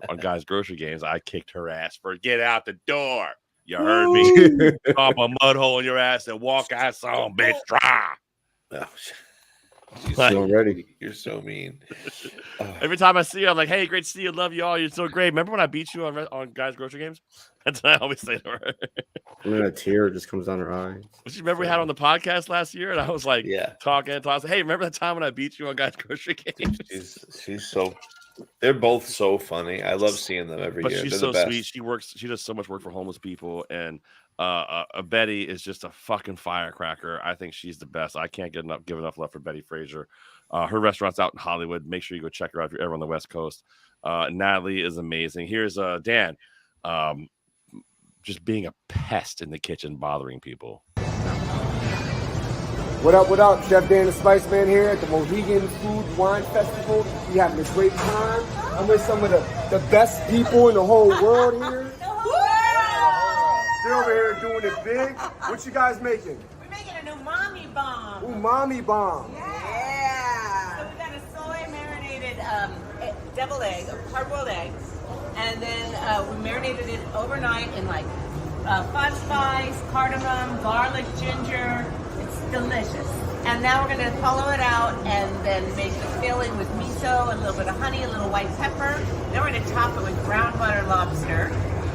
on Guys Grocery Games. I kicked her ass for get out the door. You heard me. Pop a mud hole in your ass and walk out some bitch dry. Oh, you're so mean. Every time I see you, I'm like, hey, great to see you. Love you all. You're so great. Remember when I beat you on Guys Grocery Games? That's what I always say to her. And then a tear just comes down her eye. But you remember we had on the podcast last year, and I was like, talking. Hey, remember that time when I beat you on Guys Grocery Games? She's so They're both so funny. I love seeing them every year. She's so sweet. She does so much work for homeless people, and Betty is just a fucking firecracker. I think she's the best. I can't give enough love for Betty Fraiser. Her restaurant's out in Hollywood. Make sure you go check her out if you're ever on the West Coast. Natalie is amazing. Here's Dan, just being a pest in the kitchen, bothering people. What up, Chef Dan the Spice Man here at the Mohegan Food Wine Festival. We having a great time. I'm with some of the best people in the whole world here. They're over here doing it big. What you guys making? We're making an umami bomb. Umami bomb. Yeah. So we got a soy marinated deviled egg, hard-boiled eggs, and then we marinated it overnight in like five spice, cardamom, garlic, ginger. It's delicious. And now we're going to follow it out and then make the filling with miso, a little bit of honey, a little white pepper. Then we're going to top it with brown butter lobster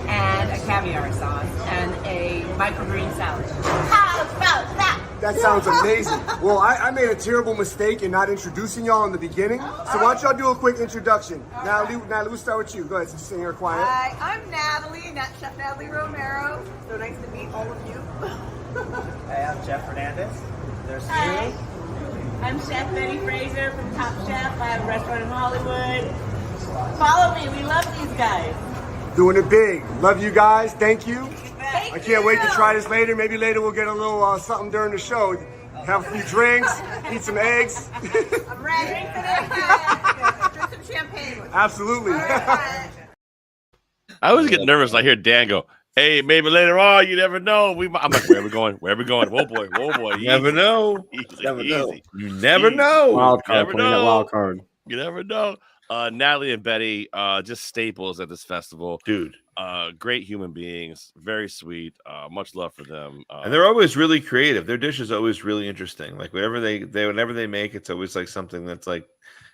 and a caviar sauce and a microgreen salad. How about that? That sounds amazing. Well, I made a terrible mistake in not introducing y'all in the beginning. So why don't y'all do a quick introduction? Natalie, we'll start with you. Go ahead, sit here quiet. Hi, I'm Natalie, Chef Natalie Romero. So nice to meet all of you. Hey, I'm Jeff Fernandez. There's Hi. you. I'm Chef Betty Fraiser from Top Chef. I have a restaurant in Hollywood. Follow me. We love these guys. Doing it big. Love you guys. Thank you. Thank I can't wait to try this later. Maybe later we'll get a little something during the show. Have a few drinks, eat some eggs. I'm ready. Drink some champagne with me. Absolutely. I always get nervous when I hear Dan go, "Hey, maybe later on, you never know." I'm like, "Where are we going? Where are we going? Whoa, boy, whoa, boy." You never know. Easy, Never easy. know. You never know. Wild card, Never playing that know. wild card. You never know. Natalie and Betty, just staples at this festival, dude. Great human beings, very sweet. Much love for them. And they're always really creative. Their dish is always really interesting. Like whenever they make, it's always like something that's like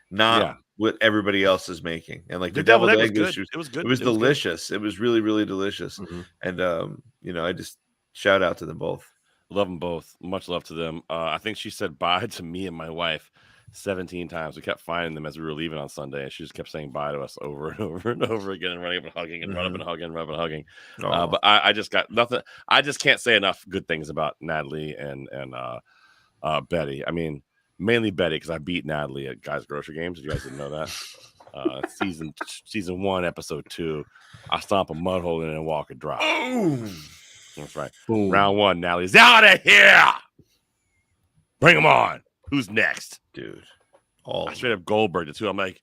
not what everybody else is making. And like the deviled egg was good. It was good. It was delicious. Good. It was really, really delicious. Mm-hmm. And I just shout out to them both. Love them both. Much love to them. I think she said bye to me and my wife 17 times. We kept finding them as we were leaving on Sunday, and she just kept saying bye to us over and over and over again, and running up and hugging, and run up and hugging, and run up and hugging. But I just got nothing. I just can't say enough good things about Natalie and Betty. I mean, mainly Betty, because I beat Natalie at guys' grocery games. If you guys didn't know that, season 1, episode 2, I stomp a mud hole in it and walk a drop. That's right. Boom. Round 1, Natalie's out of here. Bring them on. Who's next? Dude. I straight up Goldberg it too. I'm like,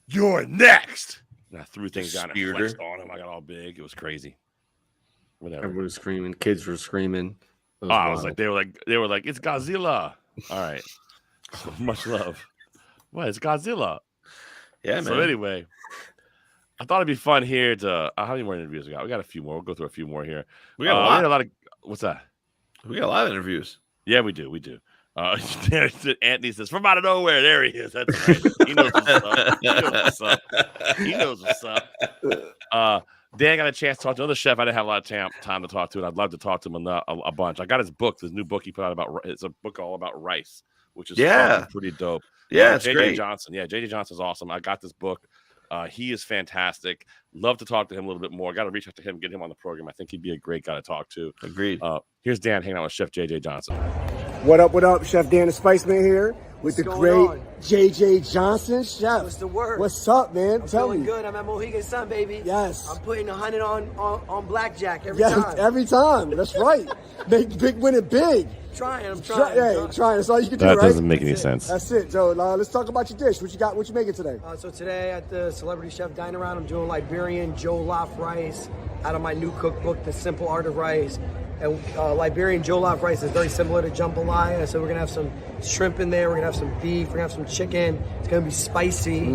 "You're next." And I threw things down and flexed on him. I got all big. It was crazy. Whatever. Everyone was screaming. Kids were screaming. I was like, they were like, "It's Godzilla." All right. Much love. What? It's Godzilla. Yeah, man. So anyway, I thought it'd be fun here to how many more interviews we got? We got a few more. We'll go through a few more here. We got a lot of what's that? We got a lot of interviews. Yeah, we do. Anthony says, "From out of nowhere, there he is." That's right. He knows what's up. He knows what's up. Dan got a chance to talk to another chef I didn't have a lot of time to talk to, and I'd love to talk to him a bunch. I got his book, this new book he put out it's a book all about rice, which is pretty dope. Yeah, it's JJ great. Johnson. Yeah, JJ Johnson's awesome. I got this book. He is fantastic. Love to talk to him a little bit more. Got to reach out to him, get him on the program. I think he'd be a great guy to talk to. Agreed. Here's Dan hanging out with Chef JJ Johnson. What up? Chef Dan the Spice Man here with the great JJ Johnson. Chef, What's the word? What's up, man? I'm Tell feeling me. good. I'm at Mohegan Sun, baby. Yes. I'm putting 100 on blackjack every time. Every time. That's right. Make big, win it big. I'm trying. Trying. That's all you can do, That right? doesn't make any sense. That's it. So let's talk about your dish. What you got? What you making today? So today at the Celebrity Chef Dine Around, I'm doing Liberian jollof rice out of my new cookbook, The Simple Art of Rice. And Liberian jollof rice is very similar to jambalaya. So we're gonna have some shrimp in there. We're gonna have some beef. We're gonna have some chicken. It's gonna be spicy.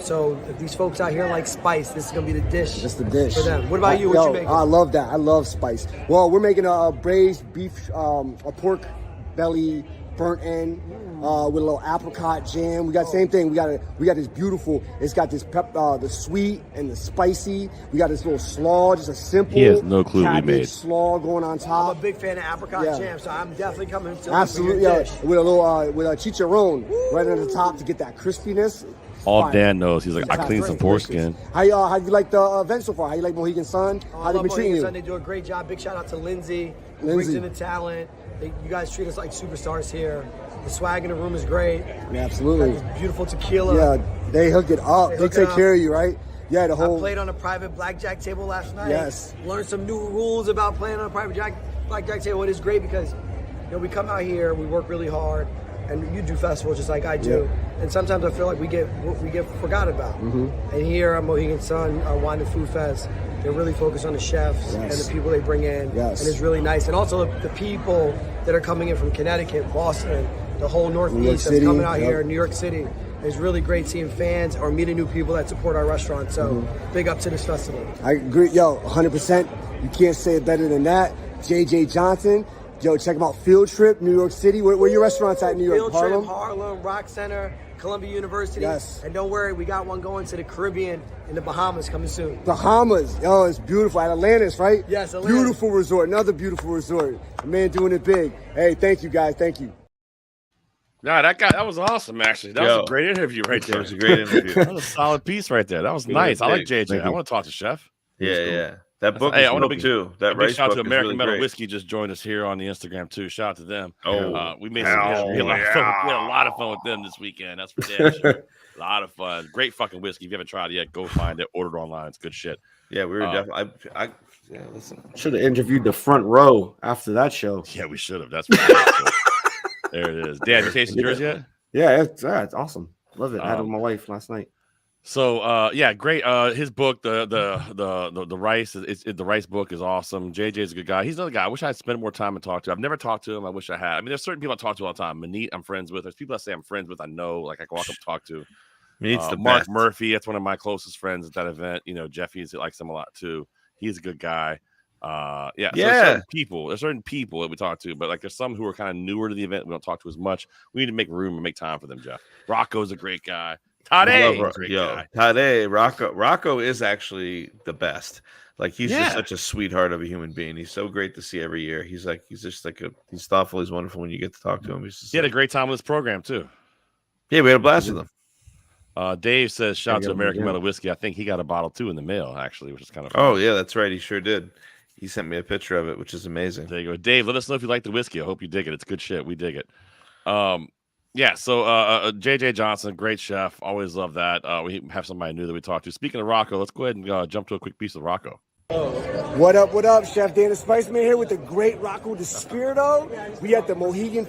So if these folks out here like spice, this is gonna be the dish. That's the dish for them. What about you? What you making? I love that. I love spice. Well, we're making a braised beef, a pork belly burnt end with a little apricot jam. We got same thing. We got this beautiful. It's got this the sweet and the spicy. We got this little slaw, just a simple. He has no clue we cabbage made. slaw going on top. I'm a big fan of apricot jam, so I'm definitely coming to Absolutely, your dish. with a little with a chicharron right on the top to get that crispiness. All fire. Dan knows, he's like, I Top cleaned some three. foreskin. How you like the event so far? How you like Mohegan Sun? I How they love been treating Mohegan you? Sun. They do a great job. Big shout out to Lindsay, who brings in the talent. You guys treat us like superstars here. The swag in the room is great. Yeah, absolutely. Got this beautiful tequila. Yeah, they hook it up. They hook it take up. care of you, right? Yeah, the whole. I played on a private blackjack table last night. Yes. Learned some new rules about playing on a private blackjack table. It is great because, we come out here, we work really hard, and you do festivals just like I do. Yeah. And sometimes I feel like we get forgot about. Mm-hmm. And here at Mohegan Sun Wine and Food Fest, they're really focused on the chefs and the people they bring in. Yes. And it's really nice. And also the people that are coming in from Connecticut, Boston, the whole Northeast that's coming out here, New York City. It's really great seeing fans or meeting new people that support our restaurant. So big up to this festival. I agree. Yo, 100%. You can't say it better than that. JJ Johnson. Yo, check them out. Field Trip, New York City. Where your restaurants at in New York? Field Harlem? Trip, Harlem, Rock Center, Columbia University. Yes. And don't worry, we got one going to the Caribbean in the Bahamas coming soon. Bahamas. Yo, it's beautiful. At Atlantis, right? Yes, Atlantis. Beautiful resort. Another beautiful resort. A man doing it big. Hey, thank you, guys. Thank you. Nah, that was awesome, actually. That was a great interview right there. That was a great interview. That was a solid piece right there. That was nice. I like JJ. Thank I you. want to talk to Chef. Yeah. That book Hey, is I want dope, to too. That big rice shout out to book is American really Metal great. Whiskey just joined us here on the Instagram too. Shout out to them. Oh, we had a lot of fun with them this weekend. That's for damn sure. A lot of fun. Great fucking whiskey. If you haven't tried it yet, go find it. Order it online. It's good shit. Yeah, we were definitely. Listen. Should have interviewed the front row after that show. Yeah, we should have. That's what there it is. Dan, you tasted yours yet? Yeah, it's awesome. Love it. I had it with my wife last night. So great. His book, the rice, the rice book is awesome. JJ's a good guy. He's another guy I wish I had spent more time and talked to. I've never talked to him. I wish I had. I mean, there's certain people I talk to all the time. Maneet, I'm friends with. There's people I say I'm friends with. I know, like I can walk up and talk to. Maneet's the Mark best. Murphy, that's one of my closest friends at that event. Jeffy's likes him a lot too. He's a good guy. So there's certain people that we talk to, but like there's some who are kind of newer to the event. We don't talk to as much. We need to make room and make time for them, Jeff. Rocco's a great guy. Tade, Rocco is actually the best. Like he's just such a sweetheart of a human being. He's so great to see every year. He's thoughtful. He's wonderful when you get to talk to him. He had a great time with this program too. Yeah, we had a blast with him. Dave says, shout out to American Metal Whiskey. I think he got a bottle too in the mail, actually, which is kind of fun. Oh, yeah, that's right. He sure did. He sent me a picture of it, which is amazing. There you go. Dave, let us know if you like the whiskey. I hope you dig it. It's good shit. We dig it. JJ Johnson, great chef. Always love that. We have somebody new that we talked to. Speaking of Rocco, let's go ahead and jump to a quick piece of Rocco. What up, Chef Dan the Spice Man here with the great Rocco DisSpirto. We at the Mohegan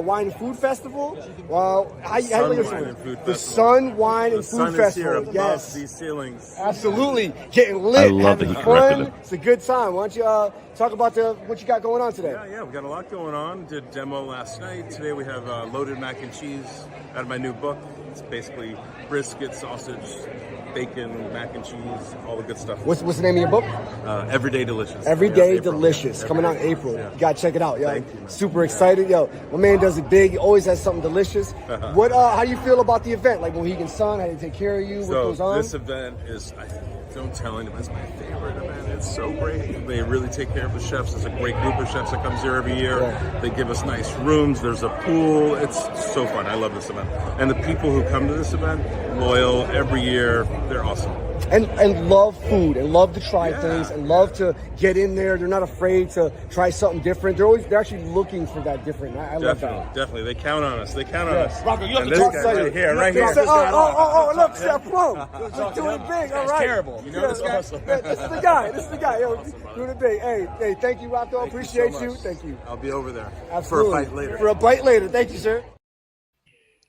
Wine and Food Festival. The Sun Wine and Food Festival. Yes, these ceilings. Absolutely, getting lit. I love that he corrected it. It's a good time. Why don't you talk about what you got going on today? Yeah, we got a lot going on. Did demo last night. Today we have loaded mac and cheese out of my new book. It's basically brisket, sausage, bacon, mac and cheese, all the good stuff. What's the name of your book? Everyday Delicious. Everyday Delicious. Coming out in April. Yeah. You gotta check it out, yo. Super excited, yo. My man does it big. He always has something delicious. How do you feel about the event? Like Mohegan Sun, how do they take care of you? What goes on? This event is, don't tell anyone, it's my favorite event. It's so great. They really take care of the chefs. There's a great group of chefs that comes here every year. Yeah. They give us nice rooms. There's a pool. It's so fun. I love this event. And the people who come to this event, loyal every year, they're awesome. And love food and love to try things and love to get in there. They're not afraid to try something different. They're actually looking for that different. I love that. Definitely. They count on us. They count on us. Rocco, you have to talk to right here. Look, Chef Plum. You're doing it big. All right. Terrible. You know this guy? This is the guy. Yo, doing it big. Hey, thank you, Rocco. Appreciate you. Thank you. I'll be over there. Absolutely. For a bite later. Thank you, sir.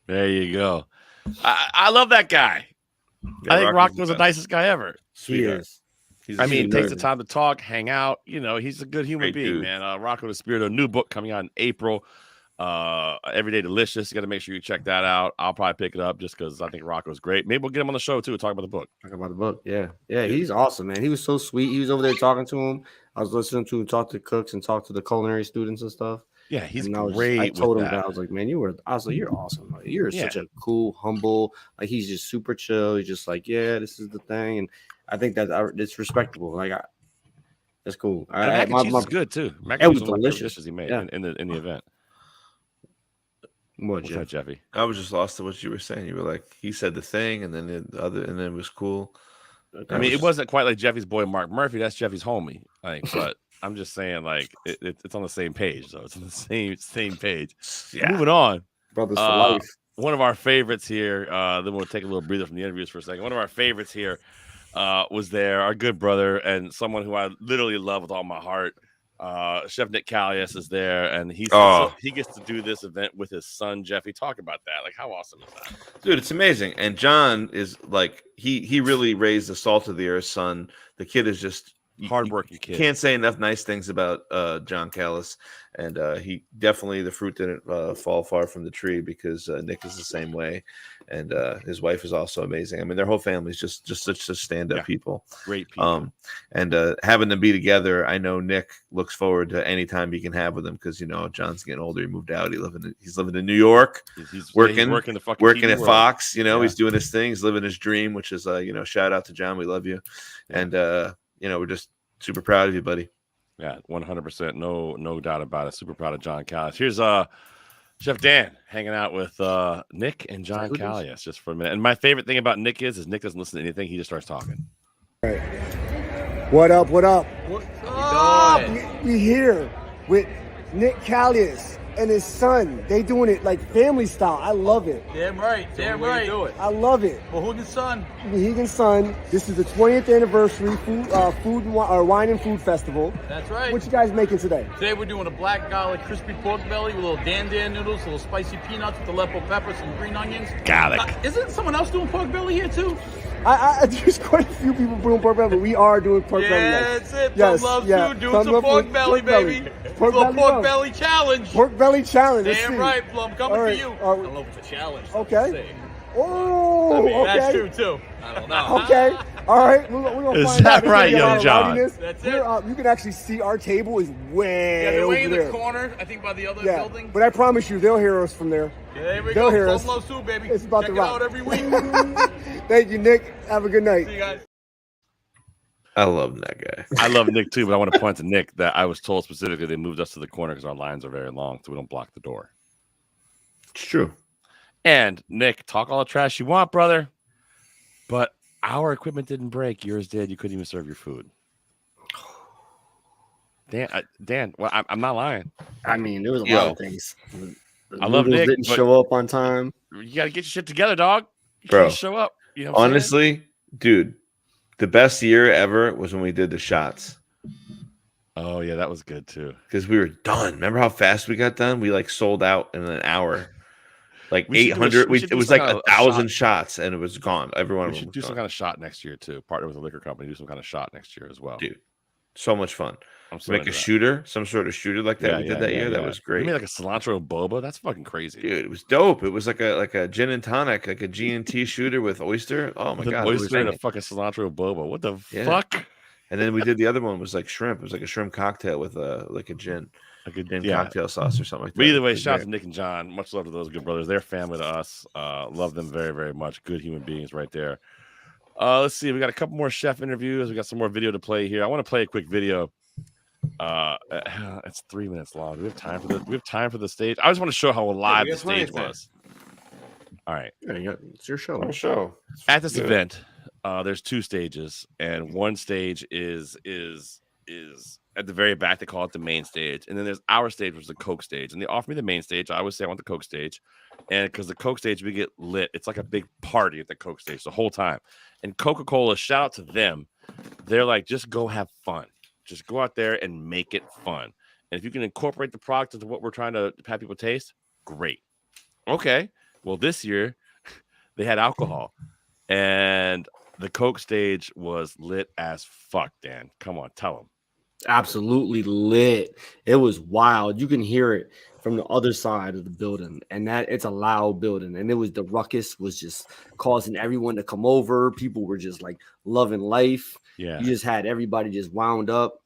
There you go. I love that guy. I think Rocco's the nicest guy ever. He is. He takes the time to talk, hang out. He's a good human being, man. Rocco DisSpirto, new book coming out in April. Everyday Delicious. You got to make sure you check that out. I'll probably pick it up just because I think Rocco's great. Maybe we'll get him on the show too. Talk about the book. Yeah. He's awesome, man. He was so sweet. He was over there talking to him. I was listening to him talk to cooks and talk to the culinary students and stuff. Yeah, he's great. I told him that. I was like, man, you're awesome. Like, you're such a cool, humble. Like he's just super chill. He's just like, yeah, this is the thing, and I think that it's respectable. Like, that's cool. Mac and cheese is good too. Mac and cheese was was delicious. He made in the event. What's that, Jeffy? I was just lost to what you were saying. You were like, he said the thing, and then it was cool. I mean, it wasn't quite like Jeffy's boy Mark Murphy. That's Jeffy's homie. Like, but I'm just saying, like, it's on the same page, though. It's on the same page. Yeah. Moving on, brothers for life. One of our favorites here. Then we'll take a little breather from the interviews for a second. One of our favorites here was there, our good brother and someone who I literally love with all my heart. Chef Nick Calias is there, and he gets to do this event with his son Jeffy. Talk about that. Like, how awesome is that, dude? It's amazing. And John is like he really raised the salt of the earth son. The kid is just hardworking kid. Can't say enough nice things about John Calias, and he definitely, the fruit didn't fall far from the tree, because Nick is the same way, and his wife is also amazing. I mean, their whole family is just such stand-up people, great people. And having them be together, I know Nick looks forward to any time he can have with them, because John's getting older. He moved out. He's living in New York. He's working at Fox. He's doing his thing. He's living his dream, which is shout out to John. We love you, and we're just super proud of you, buddy. Yeah, 100%. No doubt about it. Super proud of John Calias. Here's Chef Dan hanging out with Nick and John Calias just for a minute. And my favorite thing about Nick is Nick doesn't listen to anything. He just starts talking. All right. What up? What up? We here with Nick Calias and his son. They doing it like family style. I love it. Damn right. Damn right. Do it. I love it. Mohegan's son. Mohegan's son. This is the 20th anniversary wine and food festival. That's right. What you guys making today? Today we're doing a black garlic crispy pork belly with a little dan noodles, a little spicy peanuts with Aleppo peppers, some green onions. Garlic. Isn't someone else doing pork belly here too? There's quite a few people doing pork belly, but we are doing pork belly. Yeah, that's it. Plum doing some pork belly, baby. Pork belly challenge. Pork belly challenge. Damn right, Plum. Coming for you. I don't know if it's a challenge. Okay. Oh, I mean, okay. that's true too. I don't know. Okay. All right. We're gonna Is find that out. right, young John? That's it. You can actually see our table is way Yeah, they're way over in the there. corner, I think, by the other building. But I promise you, they'll hear us from there. Yeah, there we They'll go. hear us. Plum Soup, baby. It's about Check to it rock. out every week. Thank you, Nick. Have a good night. See you guys. I love that guy. I love Nick too, but I want to point to Nick that I was told specifically they moved us to the corner because our lines are very long, so we don't block the door. It's true. And Nick, talk all the trash you want, brother, but our equipment didn't break. Yours did. You couldn't even serve your food. Dan, well, I'm not lying. I mean, there was a lot of things. I love Nick. Didn't show up on time. You got to get your shit together, dog. You Bro, can't show up. You know what I'm honestly, dude, the best year ever was when we did the shots. Oh yeah, that was good too. Because we were done. Remember how fast we got done? We like sold out in an hour. Like We should do 800. it It was some like kind of a 1,000 shot. shots, and it was gone. Everyone We should do some kind of shot next year too. Partner with a liquor company, do some kind of shot next year as well. Dude, so much fun. I'm so Make into a that. shooter, some sort of shooter like that. We did that year. That was great. You made like a cilantro boba. That's fucking crazy, dude. It was dope. It was like a gin and tonic, like a G&T shooter with oyster. Oh my The god, it was oyster and a great. fucking cilantro boba. What the Yeah. fuck? And then we did the other one was like shrimp. It was like a shrimp cocktail with like a gin, gin cocktail sauce or something like that. But either way, It was shout out to great. Nick and John. Much love to those good brothers. They're family to us. Love them very, very much. Good human beings right there. Let's see. We got a couple more chef interviews. We got some more video to play here. I want to play a quick video. It's 3 minutes long. Do we have time for this? We have time for the stage. I just want to show how live we the got plenty stage of time. was. All right. Yeah, it's your show. Our show. At this Good. event, there's two stages, and one stage is at the very back. They call it the main stage, and then there's our stage, which is the Coke stage. And they offer me the main stage. I always say I want the Coke stage, and because the Coke stage we get lit, it's like a big party at the Coke stage the whole time. And Coca-Cola, shout out to them. They're like, just go have fun. Just go out there and make it fun. And if you can incorporate the product into what we're trying to have people taste, great. Okay. Well, this year they had alcohol, and the Coke stage was lit as fuck. Dan, come on, tell them. Absolutely lit. It was wild. You can hear it from the other side of the building, and that it's a loud building. And it was the ruckus was just causing everyone to come over. People were just like loving life. Yeah. You just had everybody just wound up.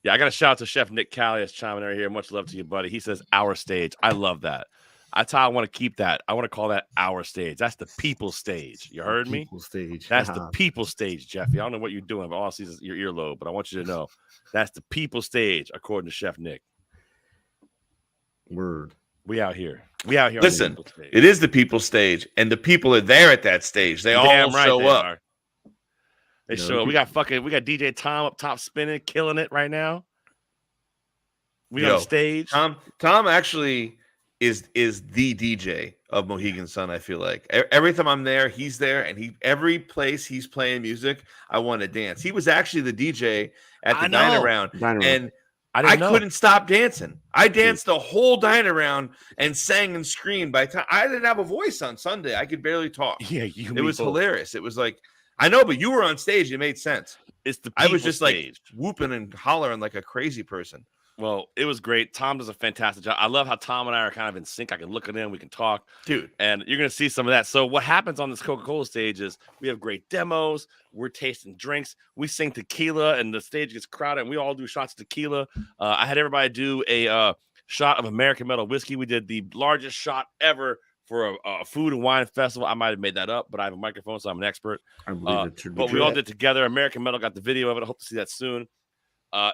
Yeah, I got to shout out to Chef Nick Calias chiming in here. Much love to you, buddy. He says our stage. I love that. That's how I want to keep that. I want to call that our stage. That's the people stage. You heard me? People stage. That's the people stage, Jeffy. I don't know what you're doing, but all I see is your earlobe. But I want you to know that's the people stage, according to Chef Nick. Word. We out here. We out here. Listen, on the stage. it is the people stage, and the people are there at that stage. They all show up. Are. They show up. We got DJ Tom up top spinning, killing it right now. We on stage. Tom actually is the DJ of Mohegan Sun. I feel like every time I'm there, he's there, and every place he's playing music, I want to dance. He was actually the DJ at the Dine Around, and I couldn't stop dancing. I danced the whole Dine Around and sang and screamed. By the time I didn't have a voice on Sunday, I could barely talk. Yeah, it was hilarious. It was like, I know, but you were on stage. It made sense. It's the I was just stage. Like whooping and hollering like a crazy person. Well, it was great. Tom does a fantastic job. I love how Tom and I are kind of in sync. I can look at him, we can talk, dude, and you're gonna see some of that. So what happens on this Coca-Cola stage is we have great demos. We're tasting drinks. We sing tequila, and the stage gets crowded, and we all do shots of tequila. I had everybody do a shot of American Metal whiskey. We did the largest shot ever for a food and wine festival. I might have made that up, but I have a microphone, so I'm an expert. I believe it. But we all did together. American Metal got the video of it. I hope to see that soon.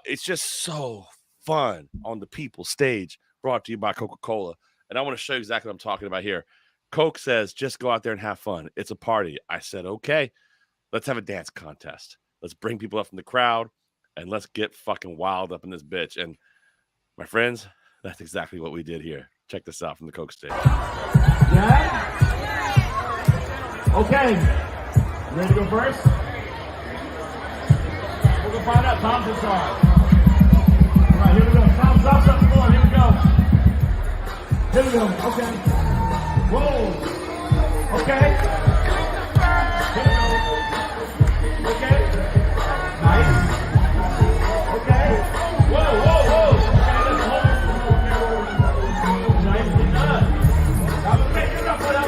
It's just so fun on the people stage, brought to you by Coca-Cola. And I want to show you exactly what I'm talking about here. Coke says, just go out there and have fun. It's a party. I said, okay, let's have a dance contest. Let's bring people up from the crowd and let's get fucking wild up in this bitch. And my friends, that's exactly what we did here. Check this out from the Coke stage. Yeah? Okay. Ready to go first? We're going to find out Tom's in charge. All right, here we go. Tom's drops up the floor. Here we go. Here we go. Okay. Whoa. Okay. Here we go. Okay. Nice. Okay. Whoa, whoa, whoa. Okay, nicely done. That was great. Give it up for that.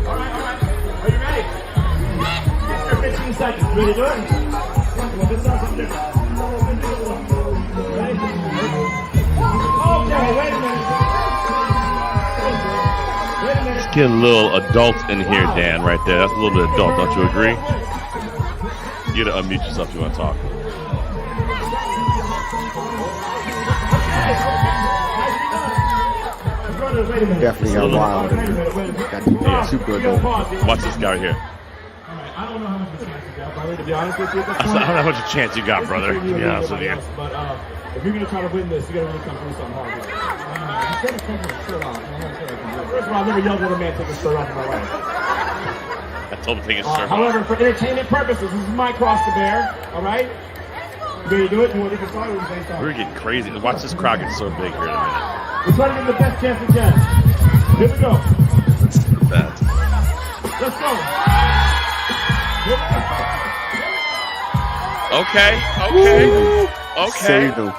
All right. Are you ready? After 15 seconds. Ready to do it? It's getting a little adult in here, Dan, right there. That's a little bit adult, don't you agree? You gotta unmute yourself if you want to talk. Definitely got wild. Got super adult. Watch this guy right here. I don't know how much of a chance you got, brother, to be honest with you. I don't know how much of a chance you got, brother, to be honest with you. But if you're going to try to win this, you got to really come through something hard. Instead of taking his shirt off, first of all, I've never yelled at a man take his shirt off in my life. I told him to take his shirt off. However, for entertainment purposes, this is my cross to bear, all right? You ready to do it? You want to get started? We're getting crazy. Watch this crowd get so big here in a minute. We're trying to give the best chance we can. Here we go. Let's go. Okay. Saved him.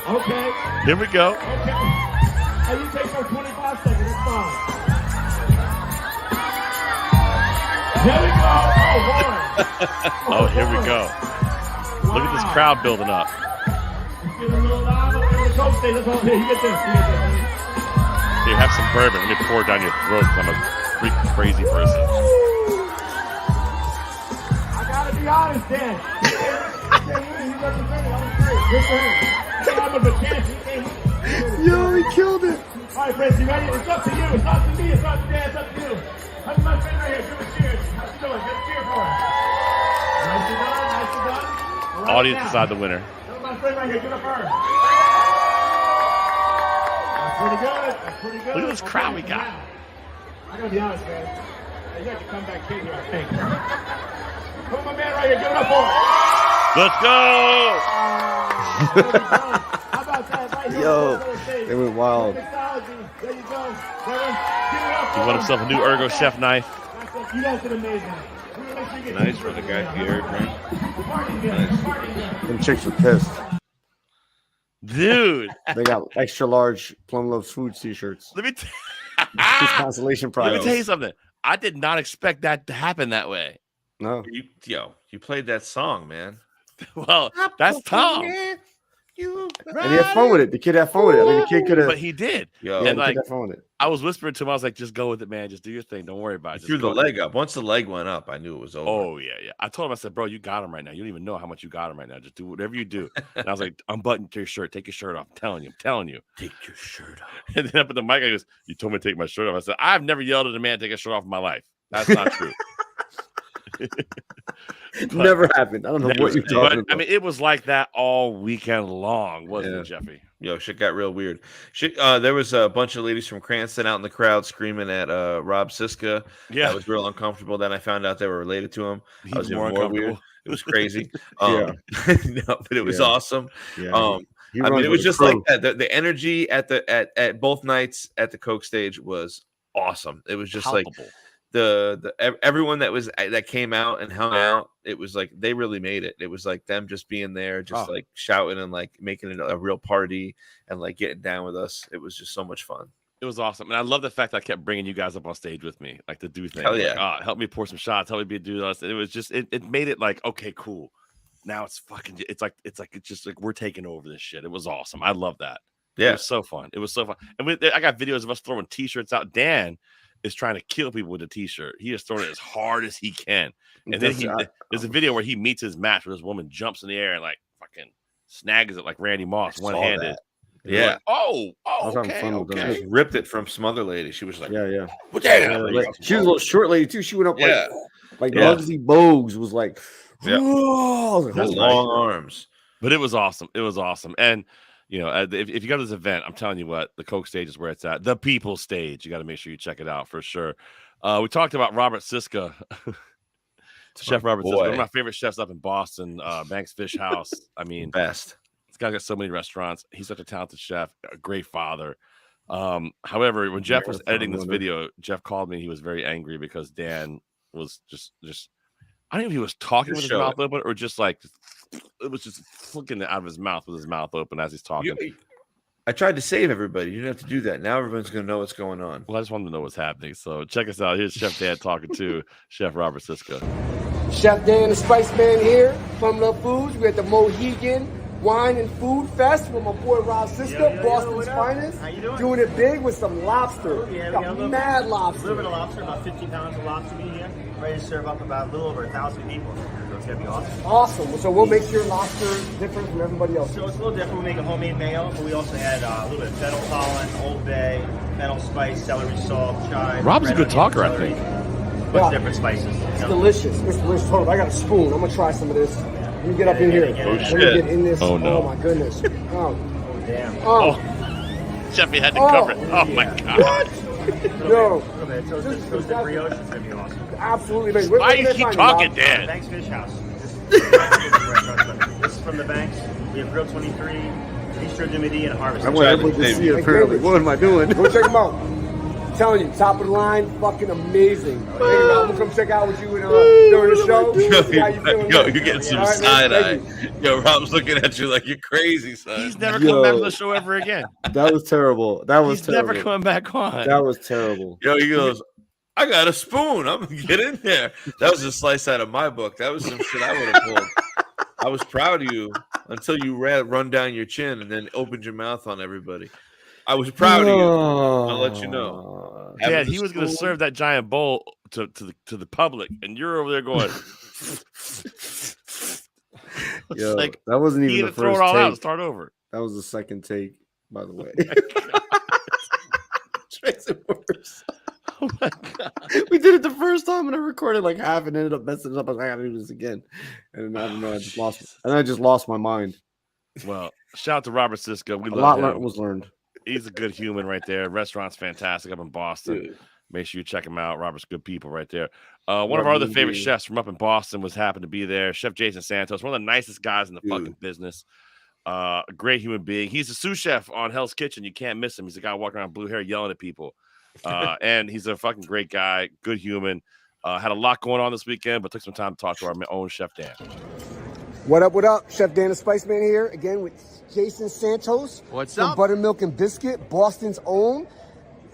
Okay. Here we go. Okay. Hey, you take for 25 seconds. That's fine. Here we go. Oh, boy. Oh, here we go. Look at this crowd building up. It's getting a little loud over there. Coach, stay. Let's hold. Here, you get this. Here, have some bourbon. Let me pour it down your throat because I'm a freaking crazy person. Be honest, Dan. Yo, he killed it. All right, Prince, you ready? It's up to you. It's not to me. It's not to Dan. It's up to you. How's my friend right here? Give a cheers. How's it going? Give a cheer for him. Nicely done. Nicely done. Right, audience now. decide the winner. How's my friend right here? Give it up for her. That's pretty good. That's pretty good. Look at this crowd we got. Now, I gotta be honest, man. You have to come back in here, I think. Come on, my man right here. Give it up for him. Let's go! How about that? Right here. Yo, they went wild. There you go. He won himself a new Ergo Chef knife. You guys did amazing. Nice for the guy Pierre, right? Nice. Them chicks were pissed. Dude. They got extra large Plumluvfoods t-shirts. Let me consolation prize. Let me tell you something. I did not expect that to happen that way. No. You played that song, man. Well, that's Tom. You And he had fun with it. The kid had fun with it. I mean, the kid could have. But he did. Yo, and like, had fun with it. I was whispering to him, I was like, just go with it, man. Just do your thing. Don't worry about it. He threw the leg up. Once the leg went up, I knew it was over. Oh, yeah. I told him, I said, bro, you got him right now. You don't even know how much you got him right now. Just do whatever you do. And I was like, unbutton your shirt. Take your shirt off. I'm telling you. Take your shirt off. And then up at the mic, I goes, you told me to take my shirt off. I said, I've never yelled at a man to take his shirt off in my life. That's not true. Never happened. I don't know what you're talking about. I mean, it was like that all weekend long, wasn't it, Jeffy? Yo, shit got real weird. There was a bunch of ladies from Cranston out in the crowd screaming at Rob Sisca. Yeah, that was real uncomfortable. Then I found out they were related to him. I was more even more weird. It was crazy. Yeah. No, but it was awesome. Yeah. I mean, it was just like that. The energy at both nights at the Coke stage was awesome. It was just palpable. like everyone that came out and hung out, it was like they really made it. It was like them just being there, just like shouting and like making it a real party and like getting down with us. It was just so much fun. It was awesome, and I love the fact that I kept bringing you guys up on stage with me, like to do things. Hell yeah! Like, help me pour some shots. Help me do this. It was just it made it like, okay, cool. Now it's just like we're taking over this shit. It was awesome. I love that. Yeah, it was so fun. And I got videos of us throwing T-shirts out. Dan is trying to kill people with a T-shirt. He is throwing it as hard as he can. And then there's a video where he meets his match where this woman jumps in the air and like fucking snags it like Randy Moss, one-handed. Yeah. Like, okay. She just ripped it from some other lady. She was like, yeah. What damn? She was a little short lady too. She went up like Muggsy Bogues was like, Those long arms. But it was awesome. And you know, if you go to this event, I'm telling you what, the Coke stage is where it's at. The people stage. You got to make sure you check it out for sure. We talked about Robert Sisca, Chef Robert Sisca, one of my favorite chefs up in Boston, Banks Fish House. I mean, best. This guy's got so many restaurants. He's such a talented chef, a great father. However, when Jeff was editing this video, Jeff called me. He was very angry because Dan was just I don't know if he was talking with his mouth open or just like it was just flicking it out of his mouth with his mouth open as he's talking. I tried to save everybody. You didn't have to do that. Now everyone's going to know what's going on. Well, I just wanted to know what's happening. So check us out. Here's Chef Dan talking to Chef Robert Sisca. Chef Dan, the Spice Man here, Plumluvfoods. We're at the Mohegan Wine and Food Fest with my boy Rob Sisca, Boston's finest. How you doing? Doing it big with some lobster. Yeah, got mad lobster. A little bit of lobster, about 50 pounds of lobster meat here. Ready to serve up about a little over 1,000 people. So it's going to be awesome. Awesome. So we'll make sure lobster is different from everybody else. So it's a little different. We make a homemade mayo, but we also had a little bit of fennel pollen, Old Bay, fennel spice, celery salt, chive. Rob's a good talker, I think. Bunch of different spices. It's delicious. It's delicious. Hold on, I got a spoon. I'm going to try some of this. Let me get up in here. Let me get in this. Oh, no. Oh, my goodness. Oh, damn. Oh. Jeffy had to cover it. Oh, my God. What? No. So the brioche is going to be awesome. Absolutely amazing. Why do you keep talking, Dan? Banks Fish House. This is from the Banks. We have Grill 23, Bistro de Midi, and Harvest. I want everybody to see it, apparently. What am I doing? Go check them out. I'm telling you, top of the line, fucking amazing. Hey, Rob, we'll come check out with you during the show. You're getting some side eye. Yo, Rob's looking at you like you're crazy, son. He's never coming back to the show ever again. That was terrible. He's never coming back on. That was terrible. Yo, he goes, I got a spoon. I'm going to get in there. That was a slice out of my book. That was some shit I would have pulled. I was proud of you until you run down your chin and then opened your mouth on everybody. I was proud of you. I'll let you know. Yeah, he was going to serve that giant bowl to the public, and you're over there going. Yo, like, that wasn't even he the had to throw first it all take. out and start over. That was the second take, by the way. Makes it worse. Oh my God. We did it the first time and I recorded like half and ended up messing it up. I was like, I gotta do this again. And I don't know, I just lost my mind. Well, shout out to Robert Sisca. We A love lot him. was learned. He's a good human right there. Restaurant's fantastic up in Boston. Dude. Make sure you check him out. Robert's good people right there. One of our other favorite chefs from up in Boston happened to be there. Chef Jason Santos, one of the nicest guys in the fucking business. A great human being. He's a sous chef on Hell's Kitchen. You can't miss him. He's a guy walking around blue hair yelling at people. And he's a fucking great guy, good human. Had a lot going on this weekend, but took some time to talk to our own Chef Dan. What up? Chef Dan the Spice Man here, again with Jason Santos. What's from up? Buttermilk and Biscuit, Boston's own.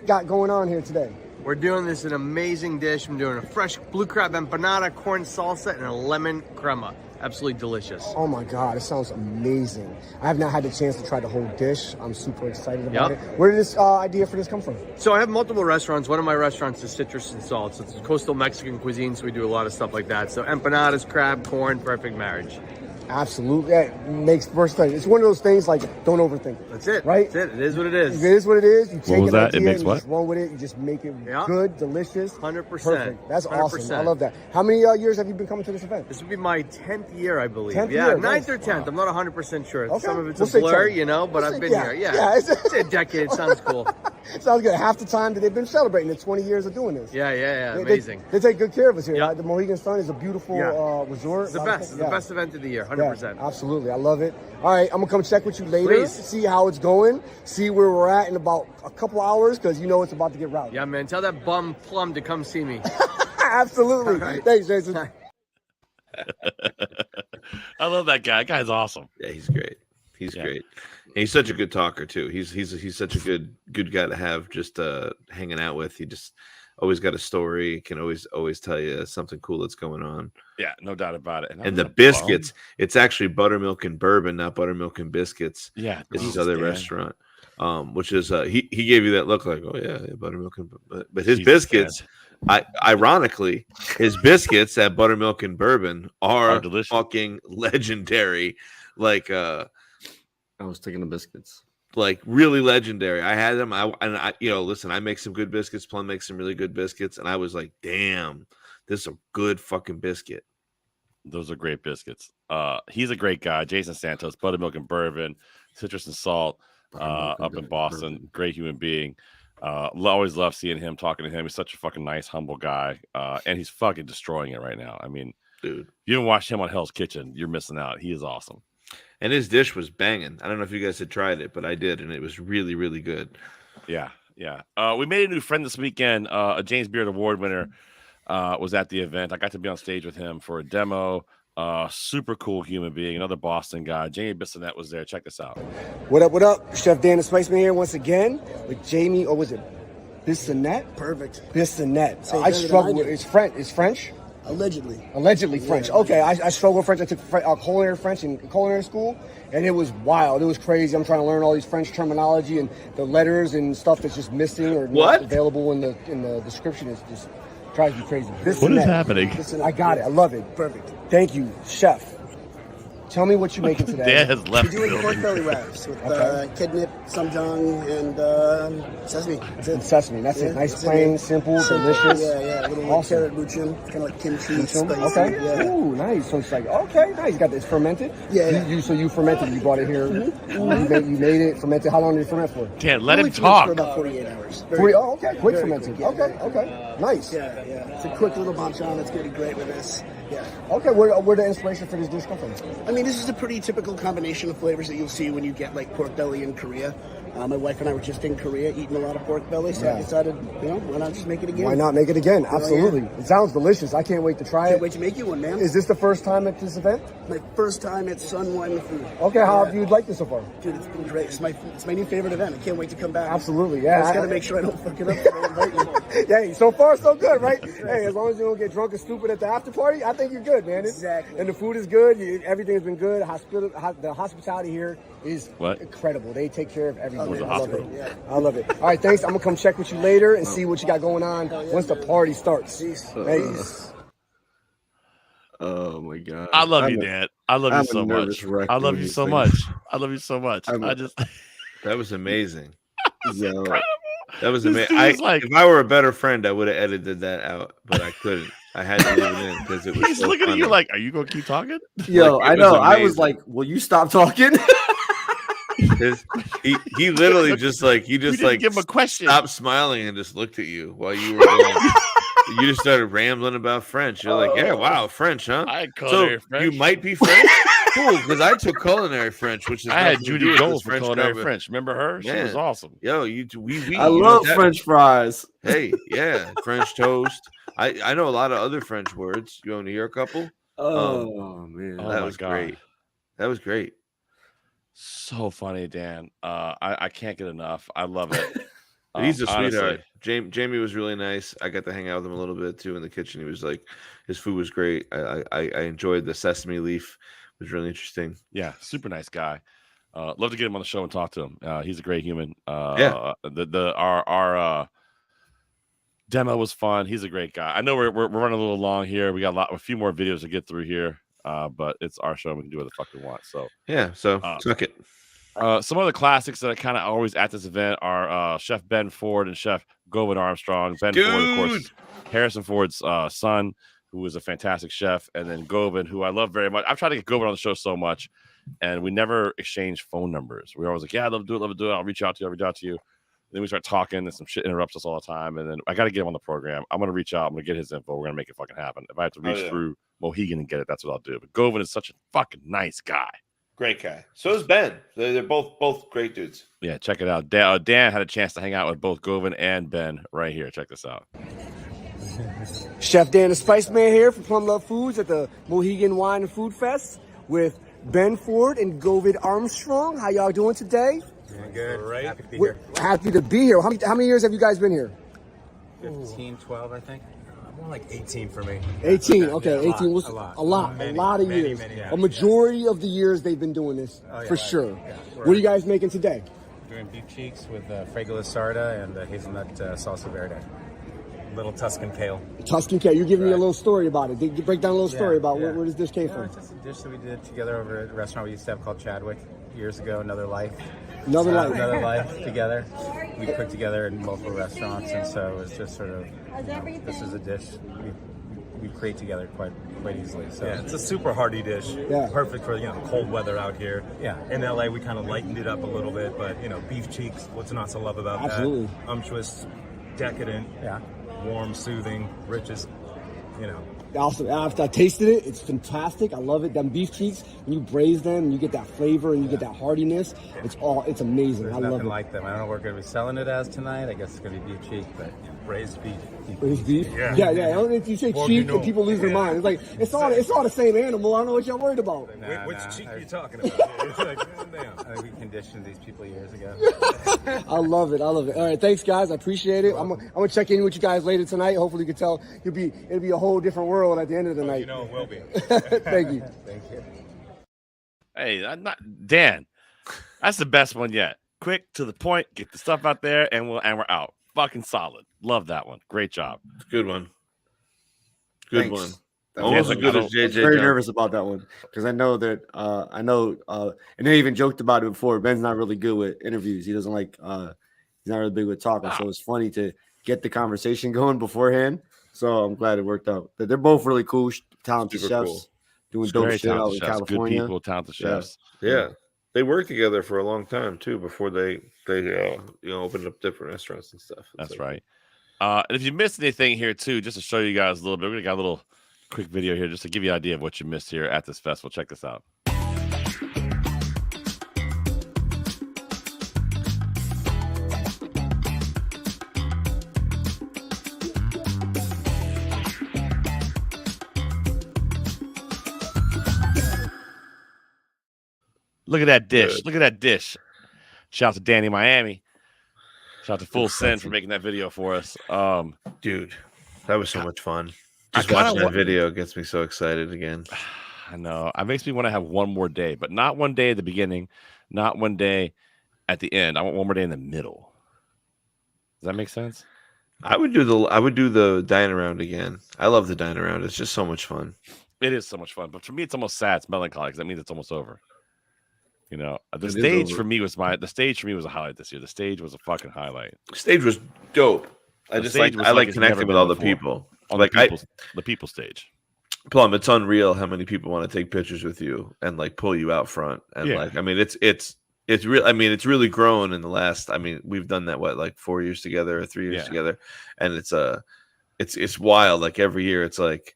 Got going on here today. We're doing an amazing dish. I'm doing a fresh blue crab empanada, corn salsa, and a lemon crema. Absolutely delicious. Oh my God, it sounds amazing. I have not had the chance to try the whole dish. I'm super excited about it. Where did this idea for this come from? So I have multiple restaurants. One of my restaurants is Citrus and Salt. So it's coastal Mexican cuisine, so we do a lot of stuff like that. So empanadas, crab, corn, perfect marriage. Absolutely. That makes first thing. It's one of those things like don't overthink it. That's it. Right? That's it. It is what it is. It is what it is. You take was an that? idea It makes and what? you just run with it. You just make it good, delicious. 100%. Perfect. That's awesome. 100%. I love that. How many years have you been coming to this event? This would be my 10th year, I believe. 10th yeah, year, 9th nice. or 10th. I'm not 100% sure. Okay. Some of it's We'll a say blur, 10. you know, but We'll I've say- been yeah, here. Yeah, yeah. it's a decade. Sounds cool. Sounds good. Half the time that they've been celebrating the 20 years of doing this. Yeah. They- Amazing. They take good care of us here. Right? The Mohegan Sun is a beautiful resort. It's the best. It's the best event of the year. 100%. Yeah, absolutely. I love it. All right, I'm going to come check with you later, Please. see how it's going, see where we're at in about a couple hours, because you know it's about to get rowdy. Yeah, man. Tell that bum Plum to come see me. Absolutely. All right. Thanks, Jason. I love that guy. That guy's awesome. Yeah, he's great. He's great. And he's such a good talker too. He's such a good guy to have just hanging out with. He just always got a story. Can always tell you something cool that's going on. Yeah, no doubt about it. And the biscuits, it's actually buttermilk and bourbon, not buttermilk and biscuits. Yeah, it's his other restaurant. Which is he gave you that look like, oh yeah, buttermilk and but his biscuits, ironically, his biscuits at buttermilk and bourbon are fucking legendary. Like I was taking the biscuits. Like really legendary. I had them. I listen, I make some good biscuits. Plum makes some really good biscuits, and I was like, damn, this is a good fucking biscuit. Those are great biscuits. He's a great guy. Jason Santos, buttermilk and bourbon, citrus and salt, up in Boston. Bourbon. Great human being. Always love seeing him, talking to him. He's such a fucking nice, humble guy, and he's fucking destroying it right now. I mean, dude, you didn't watch him on Hell's Kitchen, you're missing out. He is awesome. And his dish was banging. I don't know if you guys had tried it, but I did, and it was really, really good. Yeah. We made a new friend this weekend. A James Beard Award winner was at the event. I got to be on stage with him for a demo. Super cool human being. Another Boston guy. Jamie Bissonette was there. Check this out. What up? Chef Dan the Spiceman here once again with Jamie, or was it Bissonette? Perfect. Bissonette. Say I better than struggle I with do. It's French? Allegedly. Allegedly French. Yeah. Okay, I struggle with French. I took culinary French in culinary school, and it was wild. It was crazy. I'm trying to learn all these French terminology and the letters and stuff that's just missing or not available in the description. Is just drives me crazy. What is happening? I got it. I love it. Perfect. Thank you, chef. Tell me what you're making today. Dan has left We're doing the pork building. belly wraps with kidnip, sumjang, and sesame. That's it. Sesame. That's it. Nice, that's plain, it. simple, delicious. Yeah. A little Awesome. carrot buchon, kind of like kimchi. Buchon? Spicy. Okay. Yeah. Ooh, nice. So it's like, okay, nice. You got this fermented? Yeah. So you fermented. You brought it here. You made it fermented. How long did it ferment for? Dan, let him Only ferments talk. For about 48 hours. Okay. Quick very fermented. quick, yeah. Okay. Nice. Yeah. It's a quick little banchan. It's going to be great with this. Yeah. Okay. Where the inspiration for this dish come from? I mean, this is a pretty typical combination of flavors that you'll see when you get like pork belly in Korea. My wife and I were just in Korea eating a lot of pork belly, so I decided, why not just make it again? Why not make it again? Oh, Absolutely. yeah. It sounds delicious. I can't wait to try Can't it. wait to make you one, man. Is this the first time at this event? My first time at Sun Wine Food. Okay. How have you liked it so far? Dude, it's been great. It's my new favorite event. I can't wait to come back. Absolutely. Yeah. I just got to make sure I don't fuck it up. So I invite you. Yeah, so far so good, right? Hey, as long as you don't get drunk and stupid at the after party, I think you're good, man. Exactly. And the food is good. Everything's been good. The hospitality here is What? incredible. They take care of everything. It was a I love hospital. it. I love it. All right, thanks. I'm gonna come check with you later and see what you got going on once the party starts. Peace. Oh my god! I love you, Dan. I love you so much. wreck I love doing you these so things. much. I love you so much. That was amazing. Yo, that was This amazing. dude is like- If I were a better friend, I would have edited that out, but I couldn't. I had to leave it in because it was. He's so looking at you funny. like, are you gonna keep talking? Yo, Like, I it know. was I was amazing. like, "Will you stop talking?" He literally just like you just didn't like give him a question. stopped smiling and just looked at you while you were going. You just started rambling about French. You're like, yeah, wow, French, huh? I had So culinary French. you might be French. Cool, because I took culinary French, which is I had nothing to do Judy with Gold this for culinary government. French. Remember her? She was Man. awesome. Yo, we I love French fries. Hey, yeah, French toast. I know a lot of other French words. You want to hear a couple? Oh man, Oh that my was God. great. That was great. So funny, Dan. I can't get enough. I love it. He's a Honestly. sweetheart. Jamie was really nice. I got to hang out with him a little bit too in the kitchen. He was like, his food was great. I enjoyed the sesame leaf. It was really interesting. Yeah, super nice guy. Love to get him on the show and talk to him. He's a great human. Yeah. Our demo was fun. He's a great guy. I know we're running a little long here. We got a few more videos to get through here. But it's our show. We can do what the fuck we want. So yeah. So suck it. Some other classics that are kind of always at this event are Chef Ben Ford and Chef Govind Armstrong. Ben Ford, of course, Harrison Ford's son, who is a fantastic chef, and then Govind, who I love very much. I've tried to get Govind on the show so much, and we never exchanged phone numbers. We were always like, "Yeah, I'd love to do it. I'll reach out to you. And then we start talking, and some shit interrupts us all the time. And then I got to get him on the program. I'm gonna reach out. I'm gonna get his info. We're gonna make it fucking happen. If I have to reach through Mohegan and get it, that's what I'll do. But Govind is such a fucking nice guy. Great guy. So is Ben. They're both great dudes. Yeah, check it out. Dan had a chance to hang out with both Govind and Ben right here. Check this out. Chef Dan the Spice Man here from Plumluvfoods at the Mohegan Wine and Food Fest with Ben Ford and Govind Armstrong. How y'all doing today? Doing good. Right. Happy to be We're here. happy to be here. How many years have you guys been here? 15, 12, I think. More like 18 for me. 18. Okay, Yeah, 18 was a lot of years. A majority of the years they've been doing this for sure. Yeah. What are you guys making today? Doing beef cheeks with Freitag sarda and hazelnut salsa verde. Little Tuscan kale. Tuscan kale. You're giving me a little story about it. Break down a little story about where this dish came from. It's just a dish that we did together over at a restaurant we used to have called Chadwick years ago. Another life together. We cooked together in multiple restaurants, and so it's just sort of this is a dish we create together quite easily. So yeah, it's a super hearty dish. Yeah. Perfect for cold weather out here. Yeah. In LA, we kind of lightened it up a little bit, but beef cheeks. What's not to love about Absolutely. that? Umptuous, decadent. Yeah. Warm, soothing, richest. Also, after I tasted it, it's fantastic. I love it. Them beef cheeks, when you braise them, you get that flavor and you get that hardiness. It's amazing. There's I love nothing it. like them. I don't know what we're going to be selling it as tonight. I guess it's going to be beef cheek, but braised beef. Braised beef? Yeah. Yeah. I don't know if you say cheek and people lose their mind. It's like it's all the same animal. I don't know what y'all worried about. Which cheek are you talking about? It's like, damn. We conditioned these people years ago. I love it. All right, thanks guys. I appreciate it. I'm gonna check in with you guys later tonight. Hopefully you can tell it'll be a whole different world at the end of the night. It will be. Thank you. Thank you. Hey, I'm not Dan. That's the best one yet. Quick, to the point, get the stuff out there, and we're out. Fucking solid. Love that one. Great job. Good one. Good Thanks. one. That Almost was as good as I was JJ. very John. nervous about that one because I know that and they even joked about it before. Ben's not really good with interviews. He doesn't like he's not really big with talking. So it's funny to get the conversation going beforehand. So I'm glad it worked out. They're both really cool, talented Super chefs cool. doing dope Very shit out in talented chefs, California. good people, talented chefs. Yeah. They worked together for a long time too before they opened up different restaurants and stuff. That's right. And if you missed anything here too, just to show you guys a little bit, we're gonna got a little quick video here just to give you an idea of what you missed here at this festival. Check this out. Look at that dish. Good. Look at that dish. Shout out to Danny Miami. Shout out to Full Send for making that video for us. Dude, that was so much fun. Just I kinda watching that video gets me so excited again. I know. It makes me want to have one more day, but not one day at the beginning, not one day at the end. I want one more day in the middle. Does that make sense? I would do the dine around again. I love the dine around. It's just so much fun. It is so much fun, but for me, it's almost sad. It's melancholy because that means it's almost over. The It is stage over. for me was a highlight this year. The stage was a fucking highlight. Stage was dope. I The just stage like was I like like it's connecting never with been all the before. people. On Like the people stage. Plum, it's unreal how many people want to take pictures with you and like pull you out front. And Yeah. it's real. I mean, it's really grown in the last. I mean, we've done that 4 years together or 3 years Yeah. together, and it's wild. Like every year, it's like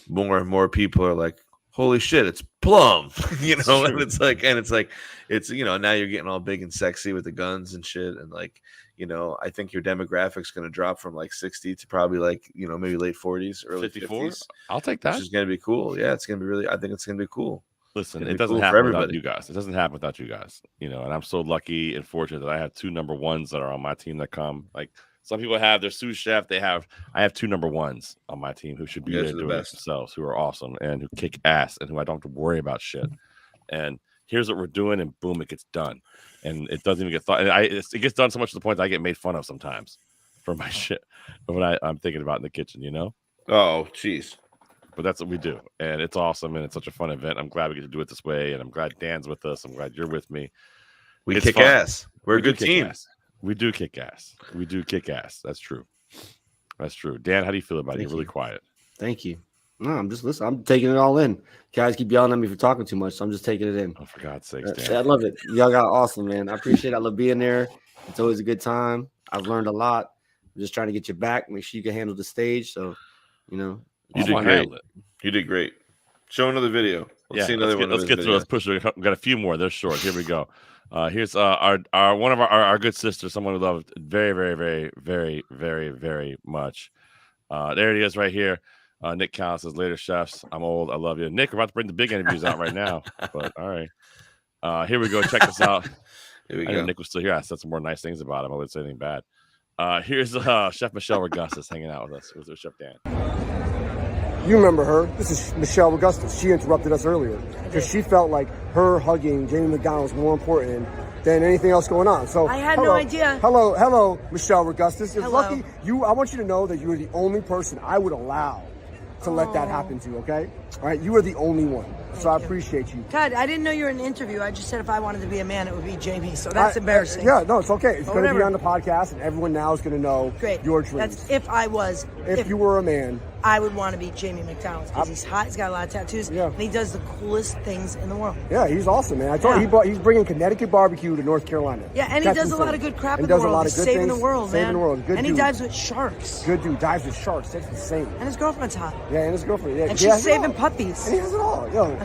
more and more people are like, "Holy shit, it's Plum!" And it's like now you're getting all big and sexy with the guns and shit, and I think your demographic's going to drop from 60 to probably maybe late 40s, early 54? 50s. I'll take that. Which is going to be cool. Yeah, it's going to be I think it's going to be cool. Listen, It'd it be doesn't cool for happen without everybody. you guys. It doesn't happen without you guys, you know. And I'm so lucky and fortunate that I have 2 number 1s that are on my team that come. Like some people have their sous chef. I have 2 number 1s on my team who should be You guys there are the doing it best. themselves, who are awesome and who kick ass and who I don't have to worry about shit. And here's what we're doing, and boom, it gets done. And it doesn't even get thought. And it gets done so much to the point that I get made fun of sometimes for my shit when I'm thinking about in the kitchen, you know. Oh, jeez. But that's what we do, and it's awesome, and it's such a fun event. I'm glad we get to do it this way, and I'm glad Dan's with us. I'm glad you're with me. We It's kick fun. ass. We're a do good kick team. ass. We do kick ass. We do kick ass. That's true. That's true. Dan, how do you feel about it? You're really quiet. Thank you. No, I'm just listening. I'm taking it all in. Guys keep yelling at me for talking too much, so I'm just taking it in. Oh, for God's sakes, Dan. I love it. Y'all got awesome, man. I appreciate it. I love being there. It's always a good time. I've learned a lot. I'm just trying to get you back, make sure you can handle the stage. So, you know, You did great. You did great. Show another video. Let's see another one. Let's get through. Let's push it. We got a few more. They're short. Here we go. Here's our one of our good sisters, someone we love very, very, very, very, very, very much. There it is right here. Nick Calias says, later, chefs. I'm old. I love you. Nick, we're about to bring the big interviews out right now. But all right. Here we go. Check this out. Here we I didn't go. know Nick was still here. I said some more nice things about him. I wouldn't say anything bad. Here's Chef Michele Ragussis hanging out with us with Chef Dan. You remember her. This is Michele Ragussis. She interrupted us earlier because she felt like her hugging Jamie McDonald was more important than anything else going on. So I had no idea. Hello, Michele Ragussis. It's Hello. lucky you. I want you to know that you are the only person I would allow to let that happen to. Okay, all right. You are the only one. So I appreciate you. God, I didn't know you were in an interview. I just said if I wanted to be a man, it would be Jamie. So that's embarrassing. Yeah, no, it's okay. It's But going to be whatever. on the podcast, and everyone now is going to know your dreams. That's if I was. If you were a man, I would want to be Jamie McDonald because he's hot. He's got a lot of tattoos. And he does the coolest things in the world. yeah, he's awesome, man. I told you he's bringing Connecticut barbecue to North Carolina. Yeah, and he That's does a lot of insane. good crap And in the does a world. lot He's of good saving things, the world, saving man. the world. Good and dude. he dives with sharks. Good dude, dives with sharks. That's insane. And his girlfriend's hot. Yeah, and his girlfriend. Yeah, And he she's has it saving all. puppies. And he has it all. Yo,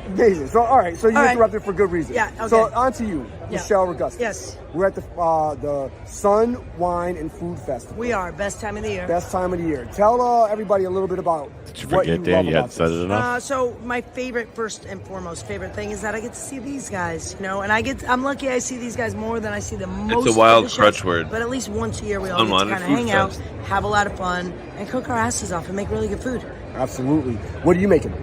amazing. So, all right. So you All right. interrupted for good reason. Yeah, okay. So on to you, Yeah. Michele Ragussis. Yes. We're at the Sun Wine and Food Festival. We are. Best time of the year. Best time of the year. Tell everybody a little bit about what you love about this. So my first and foremost favorite thing is that I get to see these guys, you know, and I'm lucky I see these guys more than I see the most. It's a wild delicious, crutch word. But at least once a year we all Sun get to Wine kind and of Food hang out, Fest. have a lot of fun, and cook our asses off and make really good food. Absolutely. What are you making?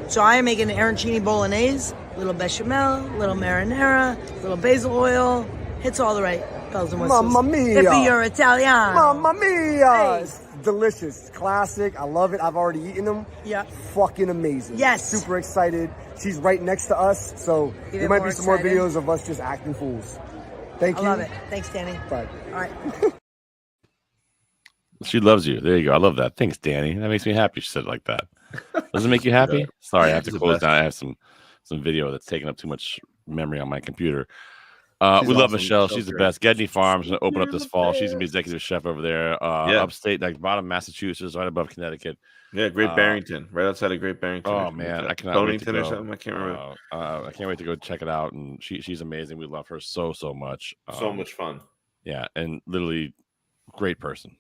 So I am making an arancini bolognese, little bechamel, little marinara, little basil oil. Hits all the right bells and whistles. Mamma mia. If you're Italian. Mamma mia! Hey. It's delicious. It's classic. I love it. I've already eaten them. Yeah. Fucking amazing. Yes. Super excited. She's right next to us, so Even there might more be some more excited. videos of us just acting fools. Thank I you. love it. Thanks, Danny. Bye. All right. She loves you. There you go. I love that. Thanks, Danny. That makes me happy. She said it like that. Does it make you happy? Yeah. Sorry, I have She's to the close best. down. I have some video that's taking up too much memory on my computer. She's We love awesome. Michelle. So She's the great. best. Gedney Farms going to open up this fall. She's going to be executive chef over there, Yeah. upstate, like bottom Massachusetts, right above Connecticut. Yeah, Great Barrington, right outside of Great Barrington. Oh man, I cannot wait to Stonington go. or something. I can't remember. I can't wait to go check it out. And she's amazing. We love her so much. So much fun. Yeah, and literally great person.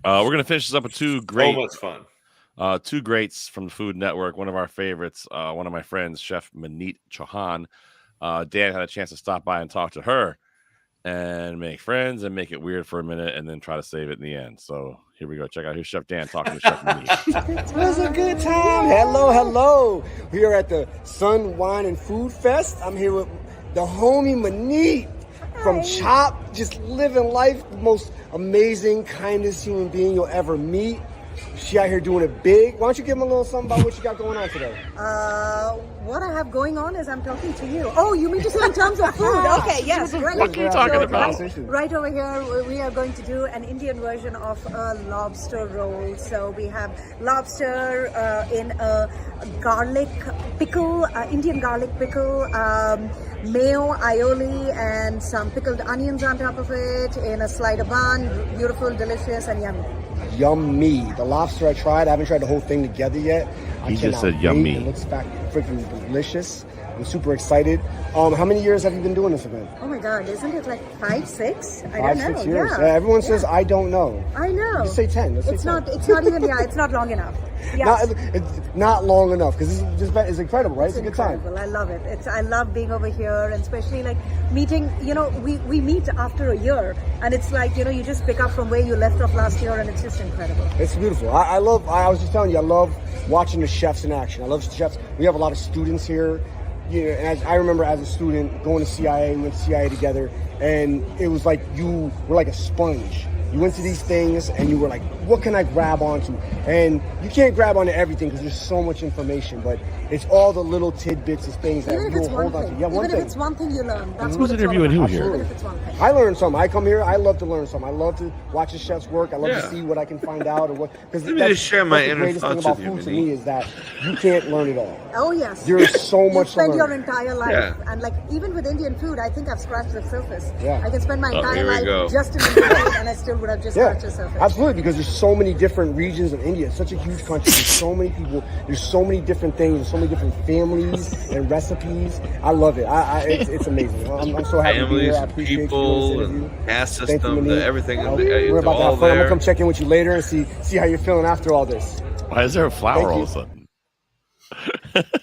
We're gonna finish this up with two great. So much fun. Two greats from the Food Network. One of our favorites. One of my friends, Chef Maneet Chauhan. Dan had a chance to stop by and talk to her, and make friends and make it weird for a minute, and then try to save it in the end. So here we go. Check out here's Chef Dan talking to Chef Maneet. It was a good time. Hello. We are at the Sun Wine and Food Fest. I'm here with the homie Maneet from Chop, just living life, the most amazing, kindest human being you'll ever meet. She out here doing it big. Why don't you give him a little something about what you got going on today? What I have going on is I'm talking to you. Oh, you mean to say in terms of food? Okay, yes, great. What are you talking about? Right over here, we are going to do an Indian version of a lobster roll. So we have lobster in a garlic pickle, Indian garlic pickle, mayo, aioli, and some pickled onions on top of it in a slider bun. Beautiful, delicious, and yummy. Yummy. The lobster I tried, I haven't tried the whole thing together yet. He just cannot said yummy. wait. It looks freaking delicious. I'm super excited. How many years have you been doing this event? Oh my God, isn't it like 5, 6? I 5, don't know. 6 years. Yeah. Everyone says I don't know. I know. You say 10. Let's say It's 10. not. It's not even. Yeah, it's not long enough. Yes. It's not long enough because it's incredible, right? It's a good time. Well, I love it. I love being over here, and especially like meeting. We meet after a year, and it's like you just pick up from where you left off last year, and it's just incredible. It's beautiful. I was just telling you, I love watching the chefs in action. I love chefs. We have a lot of students here. And I remember as a student going to CIA, we went to CIA together, and it was like you were like a sponge. You went to these things and you were like, what can I grab onto? And you can't grab onto everything because there's so much information, but it's all the little tidbits of things that you'll hold on to. Yeah, Even if it's one thing you learn. That's Who's interviewing who here? Even if it's one thing. I learned something. I come here, I love to learn something. I love to watch the chefs work. I love to see what I can find out or what. Because Let me just share my inner greatest thing thoughts about with you, food to Maneet. me is that you can't learn it all. Oh yes. There's so much to spend learn. your entire life, Yeah. and like even with Indian food, I think I've scratched the surface. Yeah. I can spend my Oh, entire here we go. life just in Indian food, and I still would have just scratched the surface. Absolutely, because there's so many different regions of India. It's such a huge country. There's so many people. There's so many different things. There's so many different families and recipes. I love it. It's amazing. I'm so happy to be here. Families, I appreciate people, you. and caste Thank you, system, Maneet. everything. We're about to all have fun. I'm there. gonna come check in with you later and see how you're feeling after all this. Why is there a flower Thank all you. of a sudden?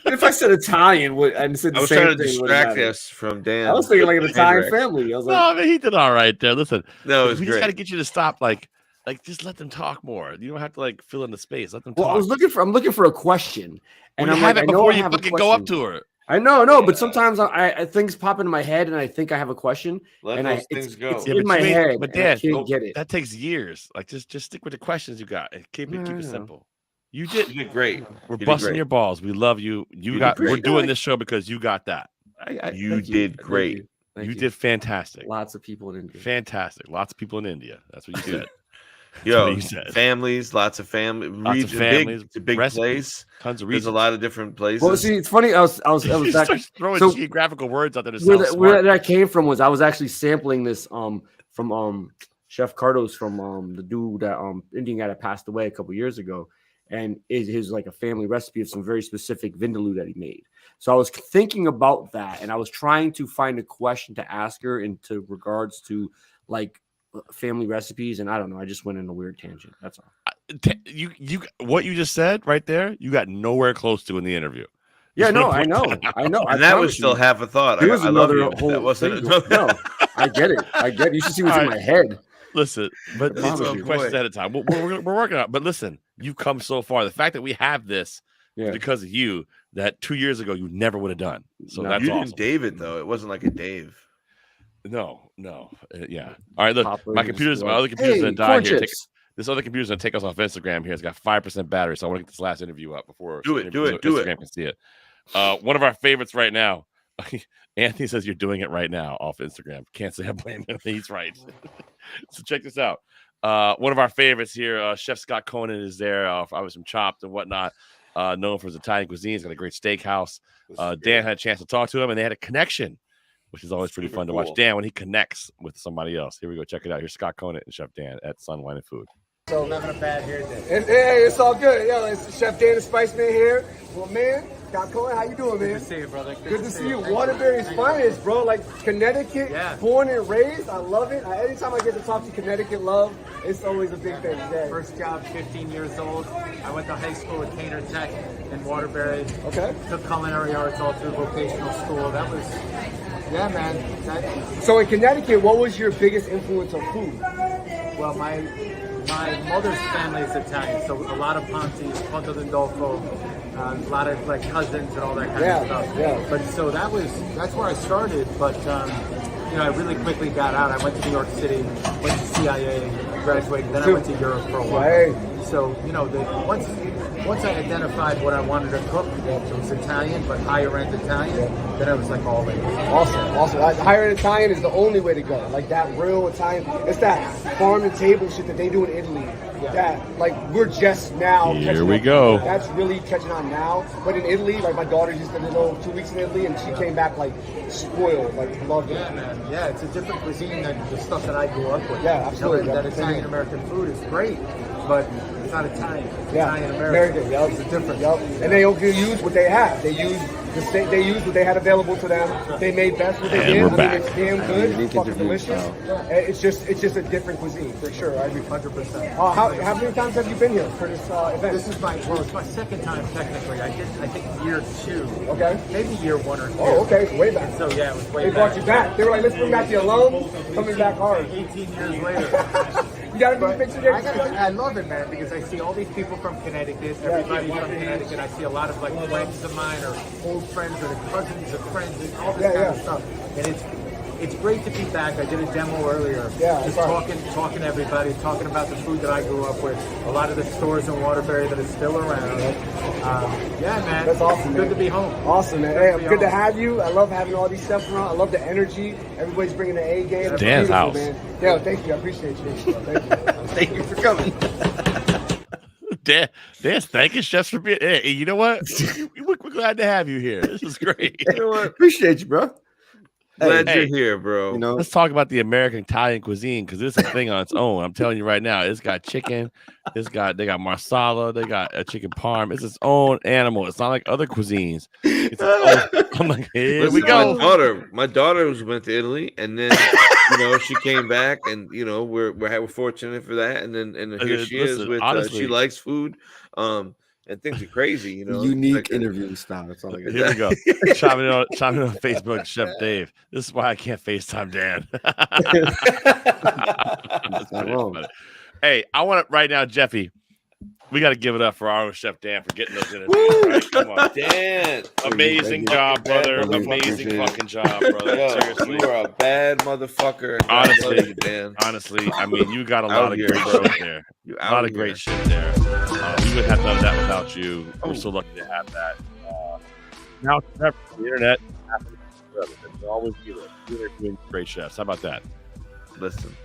If I said Italian and said the I was same trying to thing, wouldn't distract matter. us from Dan. I was thinking like an Italian Hendricks. family. I was No, like, I mean he did all right there. Listen, No, it was we great. just got to get you to stop. Like just let them talk more. You don't have to like fill in the space. Let them talk. well, I'm looking for a question, and Well, I'm you have like, it I know before I you have a fucking go up question. to her. I know, but sometimes I things pop into my head, and I think I have a question, Let and those it's things go. it's Yeah, in my you ain't- head, but and I Dan, can't get it. that takes years. Like just stick with the questions you got and keep it No. simple. You did great. We're You did busting great. your balls. We love you. You Got. did We're great. doing this show because you got that. You Thank did Thank great. Thank You did fantastic. Lots of people in India. Fantastic. Lots of people in India. That's what you said. That's Yo, what you said. families, lots of family, Lots of region, families, it's a big recipes, place. tons of There's regions. a lot of different places. Well, see, it's funny. I was You back. start throwing So geographical words out there to where, sound that, smart. where that came from was I was actually sampling this from Chef Cardos from the dude that Indian guy that passed away a couple years ago, and it is like a family recipe of some very specific vindaloo that he made. So I was thinking about that, and I was trying to find a question to ask her into regards to like family recipes, and I don't know. I just went in a weird tangent. That's all. You what you just said right there, you got nowhere close to in the interview. Yeah, Just no, wanna I put know, that out. I know. I And that was promise still you. half a thought. There was I love another you. whole That wasn't thing. No, I get it. I get it. You should see what's All in right. my head. Listen, but I promise it's you. questions at a time. We're working on it. But listen, you've come so far. The fact that we have this is because of you that 2 years ago you never would have done. So that's you awesome. didn't David though. It wasn't like a Dave. No. Yeah. All right, look, Papa my just computer's my like, other computer's "Hey, gonna die corn here. chips." This other computer's gonna take us off Instagram here. It's got 5% battery, so I want to get this last interview up before Do it, so do it. Instagram can see it. One of our favorites right now. Anthony says you're doing it right now off Instagram. Can't say I blame him. He's right. So check this out. One of our favorites here, Chef Scot Conent is there. I was from Chopped and whatnot. Known for his Italian cuisine. He's got a great steakhouse. Dan had a chance to talk to him, and they had a connection, which is always pretty fun to watch. cool. Dan when he connects with somebody else. Here we go. Check it out. Here's Scot Conent and Chef Dan at Sun Wine and Food. So having a bad hair day. Hey, it's all good. Yo, it's Chef Dan the Spice Man here. Well, man, Scot Conent, how you doing, man? Good to see you, brother. Good to see you. Waterbury's finest, bro. Like Connecticut, born and raised. I love it. Anytime I get to talk to Connecticut love, it's always a big thing. Yeah. First job, 15 years old. I went to high school at Cater Tech in Waterbury. Okay. Took culinary arts all through vocational school. That was, yeah, man. So in Connecticut, what was your biggest influence on food? Well, my mother's family is Italian, so a lot of Ponti's, Ponte d'Andolfo, a lot of like cousins and all that kind of stuff. Yeah. But so that's where I started. But I really quickly got out. I went to New York City, went to CIA, graduated. Then I went to Europe for a while. Right. So once I identified what I wanted to cook, it was Italian, but higher end Italian. Then I was like all in. Awesome. Higher end Italian is the only way to go. Like that real Italian. It's that farm to table shit that they do in Italy. That like we're just now. Here catching we on. go. That's really catching on now. But in Italy, like my daughter just did a little 2 weeks in Italy, and she came back like spoiled, like loved it. Yeah, man. Yeah, it's a different cuisine than the stuff that I grew up with. Yeah, absolutely. That Italian American food is great, but it's not Italian. It's Yeah, Italian American. Yep. It's a difference. Yep. And they don't use what they have. They use Just they used what they had available to them. They made best what they And did. we're back. It's damn good. Unique It's fucking interview delicious. style. It's just a different cuisine for sure. I agree. 100%. How many times have you been here for this event? This is it's my second time technically. I think year 2. Okay. Maybe year 1 or 2. Oh, okay, so way back. So yeah, it was way They back. brought you back. They were like, let's bring back the alums. Coming back hard. 18 years later. You got a good picture there. I love it, man, because I see all these people from Connecticut. Everybody from Connecticut. I see a lot of like friends of mine or old friends or cousins of friends and all this kind of stuff. And it's great to be back. I did a demo earlier. Just talking to everybody, talking about the food that I grew up with. A lot of the stores in Waterbury that is still around. Yeah, man. That's awesome. It's good to be home. Awesome, man. Hey, good to have you. I love having all these chefs around. I love the energy. Everybody's bringing the A game. It's Dan's beautiful, house. man. Yeah, thank you. I appreciate you. Thank you. Thank you for coming. Dan's thanking chefs for being. Hey, you know what? We're glad to have you here. This is great. You know what? Appreciate you, bro. Glad you're here, bro. You know, let's talk about the American Italian cuisine because it's a thing on its own. I'm telling you right now, it's got chicken, they got marsala, they got a chicken parm. It's its own animal. It's not like other cuisines. It's its own. I'm like, here we go. My daughter went to Italy, and then she came back, and we're fortunate for that. And then here she is with she likes food. And things are crazy, Unique interviewing style. That's all I got. Here we go. Chiming in on Facebook, Chef Dave. This is why I can't FaceTime Dan. That's not wrong. Hey, I want to right now, Jeffy. We got to give it up for our own Chef Dan for getting those interviews. Right? Come on, Dan. Amazing job, brother. Amazing fucking job, brother. Yo, Seriously. you are a bad motherfucker. Honestly, Dan. Honestly, I mean, you got a lot of great shit there. A lot of great shit there. We wouldn't have none of that without you. We're so lucky to have that. Now, the internet, it's always be there. You're doing great chefs. How about that? Listen.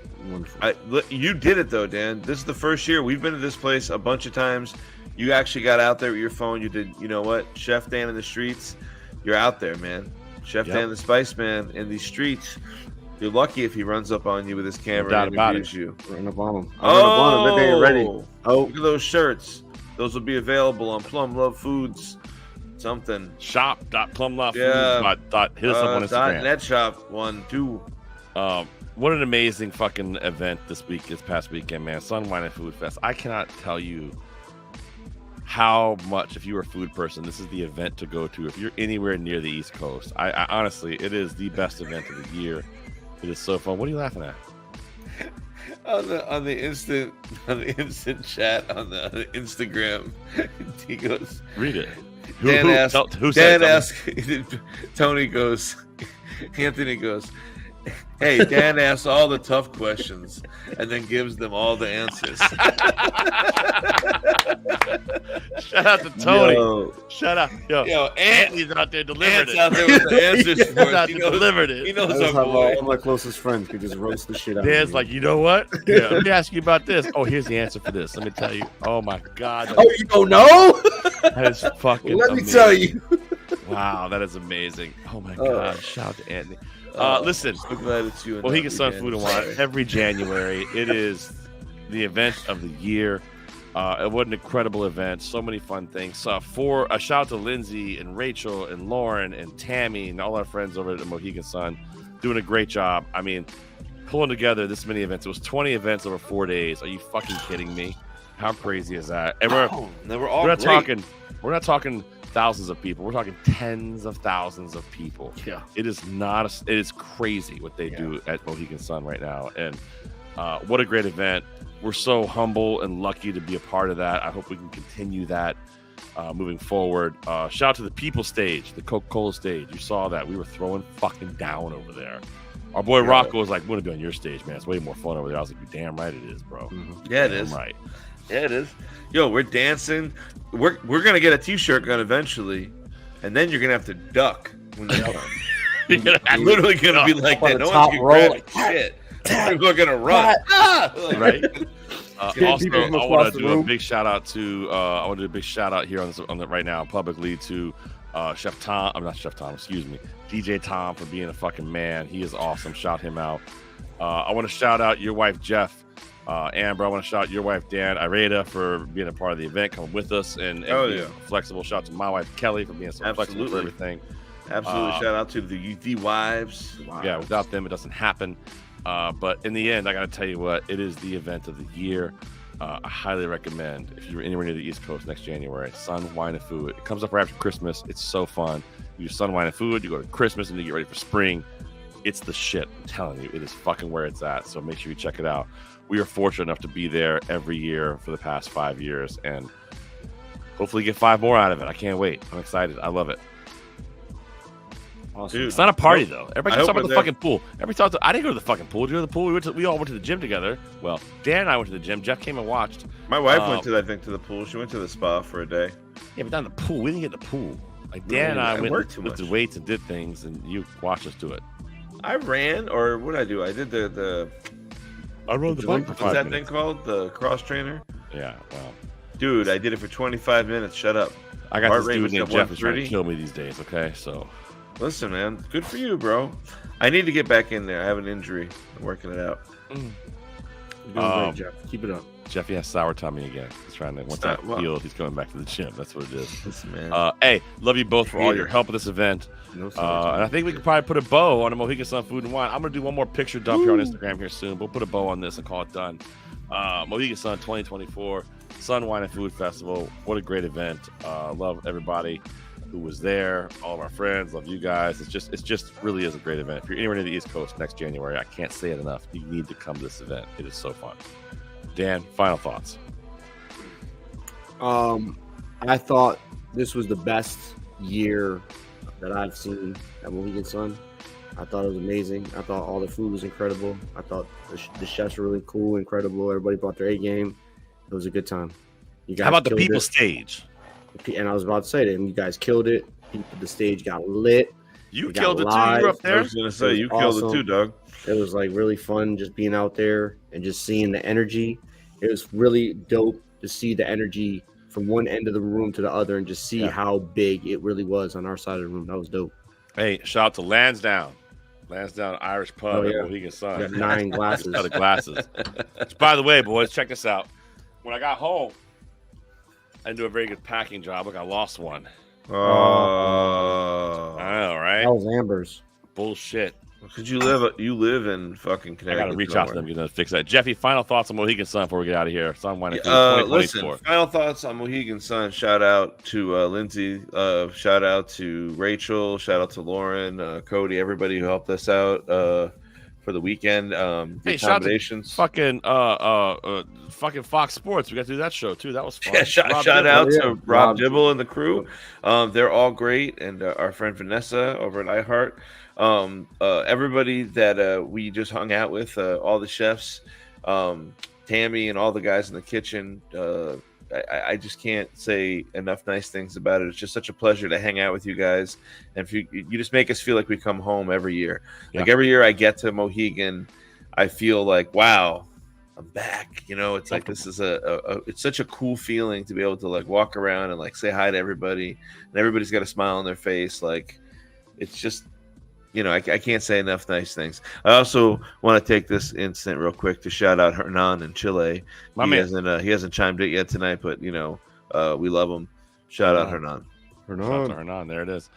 You did it though, Dan. This is the first year we've been to this place a bunch of times. You actually got out there with your phone. You did, you know what? Chef Dan in the streets. You're out there, man. Chef Dan the Spice Man in these streets. You're lucky if he runs up on you with his camera and interviews you. Run up on him. Oh, they ain't ready. Oh, look at those shirts. Those will be available on Plumluvfoods. Something. Shop.plumluvfoods. Yeah. Hit us up on Instagram. .net shop one too. What an amazing fucking event this past weekend, man. Sun Wine and Food Fest. I cannot tell you how much, if you're a food person, this is the event to go to if you're anywhere near the East Coast. I honestly, it is the best event of the year. It is so fun. What are you laughing at? on the instant chat on the Instagram, he goes, read it. Dan asks, Tony goes, Anthony goes, hey, Dan asks all the tough questions and then gives them all the answers. Shout out to Tony. Yo. Shout out. Yo, Anthony's out there delivering it. Out there with the answers for us. He delivered it. He knows I just our have boy. all my closest friends could just roast the shit out Dan's of me. like, you know what? Yeah, let me ask you about this. Oh, here's the answer for this. Let me tell you. Oh my God. Oh, you don't know? That is fucking Let me amazing. tell you. Wow, that is amazing. Oh my God. Shout out to Anthony. Listen, so glad it's you. Mohegan Sun Food and Wine every January. It is the event of the year. What an incredible event! So many fun things. For a shout out to Lindsay and Rachel and Lauren and Tammy and all our friends over at the Mohegan Sun, doing a great job. I mean, pulling together this many events. It was 20 events over 4 days. Are you fucking kidding me? How crazy is that? And we're not talking thousands of people. We're talking tens of thousands of people. Yeah, it is crazy what they do at Mohegan Sun right now. And what a great event. We're so humble and lucky to be a part of that. I hope we can continue that moving forward. Shout out to the People stage, the Coca-Cola stage. You saw that. We were throwing fucking down over there. Our boy Rocco was like, "We're gonna be on your stage, man. It's way more fun over there." I was like, "You're damn right it is, bro." Mm-hmm. Yeah, it is. Right. Yeah, it is. Yo, we're dancing. We're gonna get a T-shirt gun eventually, and then you're gonna have to duck when they come. I'm literally gonna be like that. No one's gonna grab shit. People are gonna run. Right. Also, I want to do a big shout out to here on the right now publicly to Chef Tom. I'm not Chef Tom. Excuse me, DJ Tom for being a fucking man. He is awesome. Shout him out. I want to shout out your wife Jeff. Amber, I want to shout out your wife, Dan Ireda, for being a part of the event, coming with us, and being flexible. Shout out to my wife, Kelly, for being so flexible for everything. Absolutely. Shout out to the wives. Yeah, without them, it doesn't happen. But in the end, I got to tell you what, it is the event of the year. I highly recommend, if you're anywhere near the East Coast next January, Sun, Wine, and Food. It comes up right after Christmas. It's so fun. You do Sun, Wine, and Food. You go to Christmas, and you get ready for spring. It's the shit. I'm telling you, it is fucking where it's at. So make sure you check it out. We are fortunate enough to be there every year for the past 5 years, and hopefully get 5 more out of it. I can't wait. I'm excited. I love it. Awesome. Dude, it's not a party though. Everybody talks about the fucking pool. I didn't go to the fucking pool. Did you go to the pool? We all went to the gym together. Well, Dan and I went to the gym. Jeff came and watched. My wife went to the pool. She went to the spa for a day. Yeah, but down the pool, we didn't get in the pool. Like Dan and I went lifted weights and did things, and you watched us do it. I ran, or what did I do? I did the. I rode the bike for 5 What's that minutes. thing called? The cross trainer. Yeah. Wow. Dude, I did it for 25 minutes. Shut up. I got this dude named Jeff who's trying to kill me these days. Okay, so. Listen, man, good for you, bro. I need to get back in there. I have an injury. I'm working it out. You're doing great, Jeff. Keep it up. Jeffy has sour tummy again. He's trying to, once that healed, he's going back to the gym. That's what it is. Listen, man. Hey, love you both for all your help with this event. And I think we could probably put a bow on a Mohegan Sun Food and Wine. I'm going to do one more picture dump here on Instagram here soon. We'll put a bow on this and call it done. Mohegan Sun 2024 Sun Wine and Food Festival. What a great event. Love everybody who was there, all of our friends. Love you guys. It's just really is a great event. If you're anywhere near the East Coast next January, I can't say it enough. You need to come to this event. It is so fun. Dan, final thoughts. I thought this was the best year that I've seen at Mohegan Sun. I thought it was amazing. I thought all the food was incredible. I thought the chefs were really cool, incredible. Everybody brought their A game. It was a good time. You guys How about the killed people it. stage? And I was about to say that you guys killed it. The stage got lit. You killed it too. You were up there. I was gonna say you killed it too, Doug. It was like really fun just being out there and just seeing the energy. It was really dope to see the energy from one end of the room to the other and just see how big it really was on our side of the room. That was dope. Hey, shout out to Lansdowne Irish Pub at Mohegan Sun. Got 9 glasses. Got the glasses. By the way, boys, check this out. When I got home, I didn't do a very good packing job. Look, I lost one. I know, right? That was Amber's. Bullshit. Because you live in fucking Connecticut. I got to reach out to them. You're going to fix that. Jeffy, final thoughts on Mohegan Sun before we get out of here. Sun Wine and Food 2024. Listen, final thoughts on Mohegan Sun. Shout out to Lindsay. Shout out to Rachel. Shout out to Lauren, Cody, everybody who helped us out for the weekend. Hey, shout out to fucking Fox Sports. We got to do that show too. That was fun. Yeah, shout out to Rob Dibble and the crew. They're all great, and our friend Vanessa over at iHeart. Everybody that we just hung out with, all the chefs, Tammy and all the guys in the kitchen. I just can't say enough nice things about it. It's just such a pleasure to hang out with you guys, and if you just make us feel like we come home every year. Like every year I get to Mohegan, I feel like, wow, I'm back. You know, it's like this is it's such a cool feeling to be able to like walk around and like say hi to everybody, and everybody's got a smile on their face. Like it's just. You know, I can't say enough nice things. I also want to take this instant real quick to shout out Hernan in Chile. He hasn't chimed in yet tonight, but you know, we love him. Shout out Hernan. Shout out to Hernan. There it is.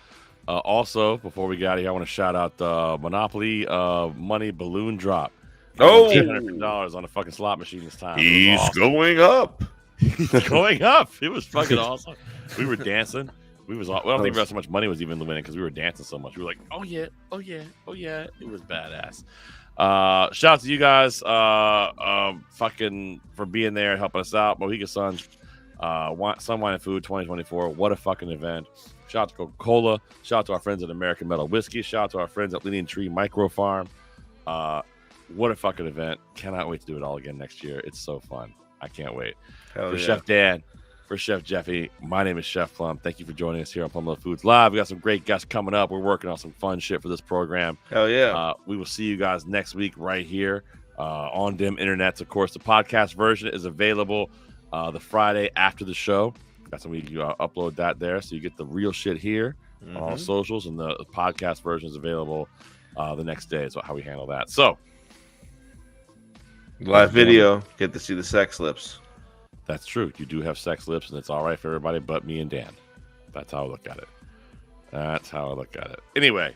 Also, before we get out of here, I want to shout out the Monopoly money balloon drop. $250 on a fucking slot machine this time. He's going up. He's going up. It was fucking awesome. We were dancing. I don't think so much money was even winning because we were dancing so much. We were like, oh yeah, oh yeah, oh yeah. It was badass. Shout out to you guys fucking for being there and helping us out. Mohegan Sun, Sun Wine and Food 2024. What a fucking event. Shout out to Coca-Cola. Shout out to our friends at American Metal Whiskey. Shout out to our friends at Leaning Tree Micro Farm. What a fucking event. Cannot wait to do it all again next year. It's so fun. I can't wait. For Chef Dan, for Chef Jeffy, my name is Chef Plum. Thank you for joining us here on Plumluvfoods Live. We got some great guests coming up. We're working on some fun shit for this program. Hell yeah. We will see you guys next week right here on them internets. Of course, the podcast version is available the Friday after the show. Got some you upload that there, so you get the real shit here on all socials, and the podcast version is available the next day. Is how we handle that. So Live video, get to see the sex lips. That's true. You do have sex lips, and it's all right for everybody but me and Dan. That's how I look at it. Anyway,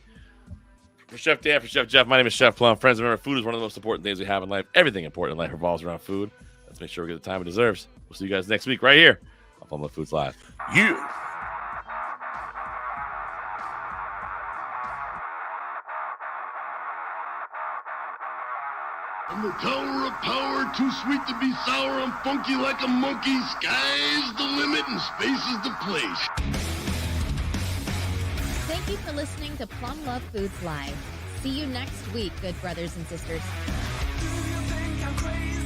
for Chef Dan, for Chef Jeff, my name is Chef Plum. Friends, remember, food is one of the most important things we have in life. Everything important in life revolves around food. Let's make sure we get the time it deserves. We'll see you guys next week right here on Plumluvfoods Live. Yeah. From the tower of power, too sweet to be sour, I'm funky like a monkey. Sky's the limit and space is the place. Thank you for listening to Plumluvfoods Live. See you next week, good brothers and sisters. Do you think I'm crazy?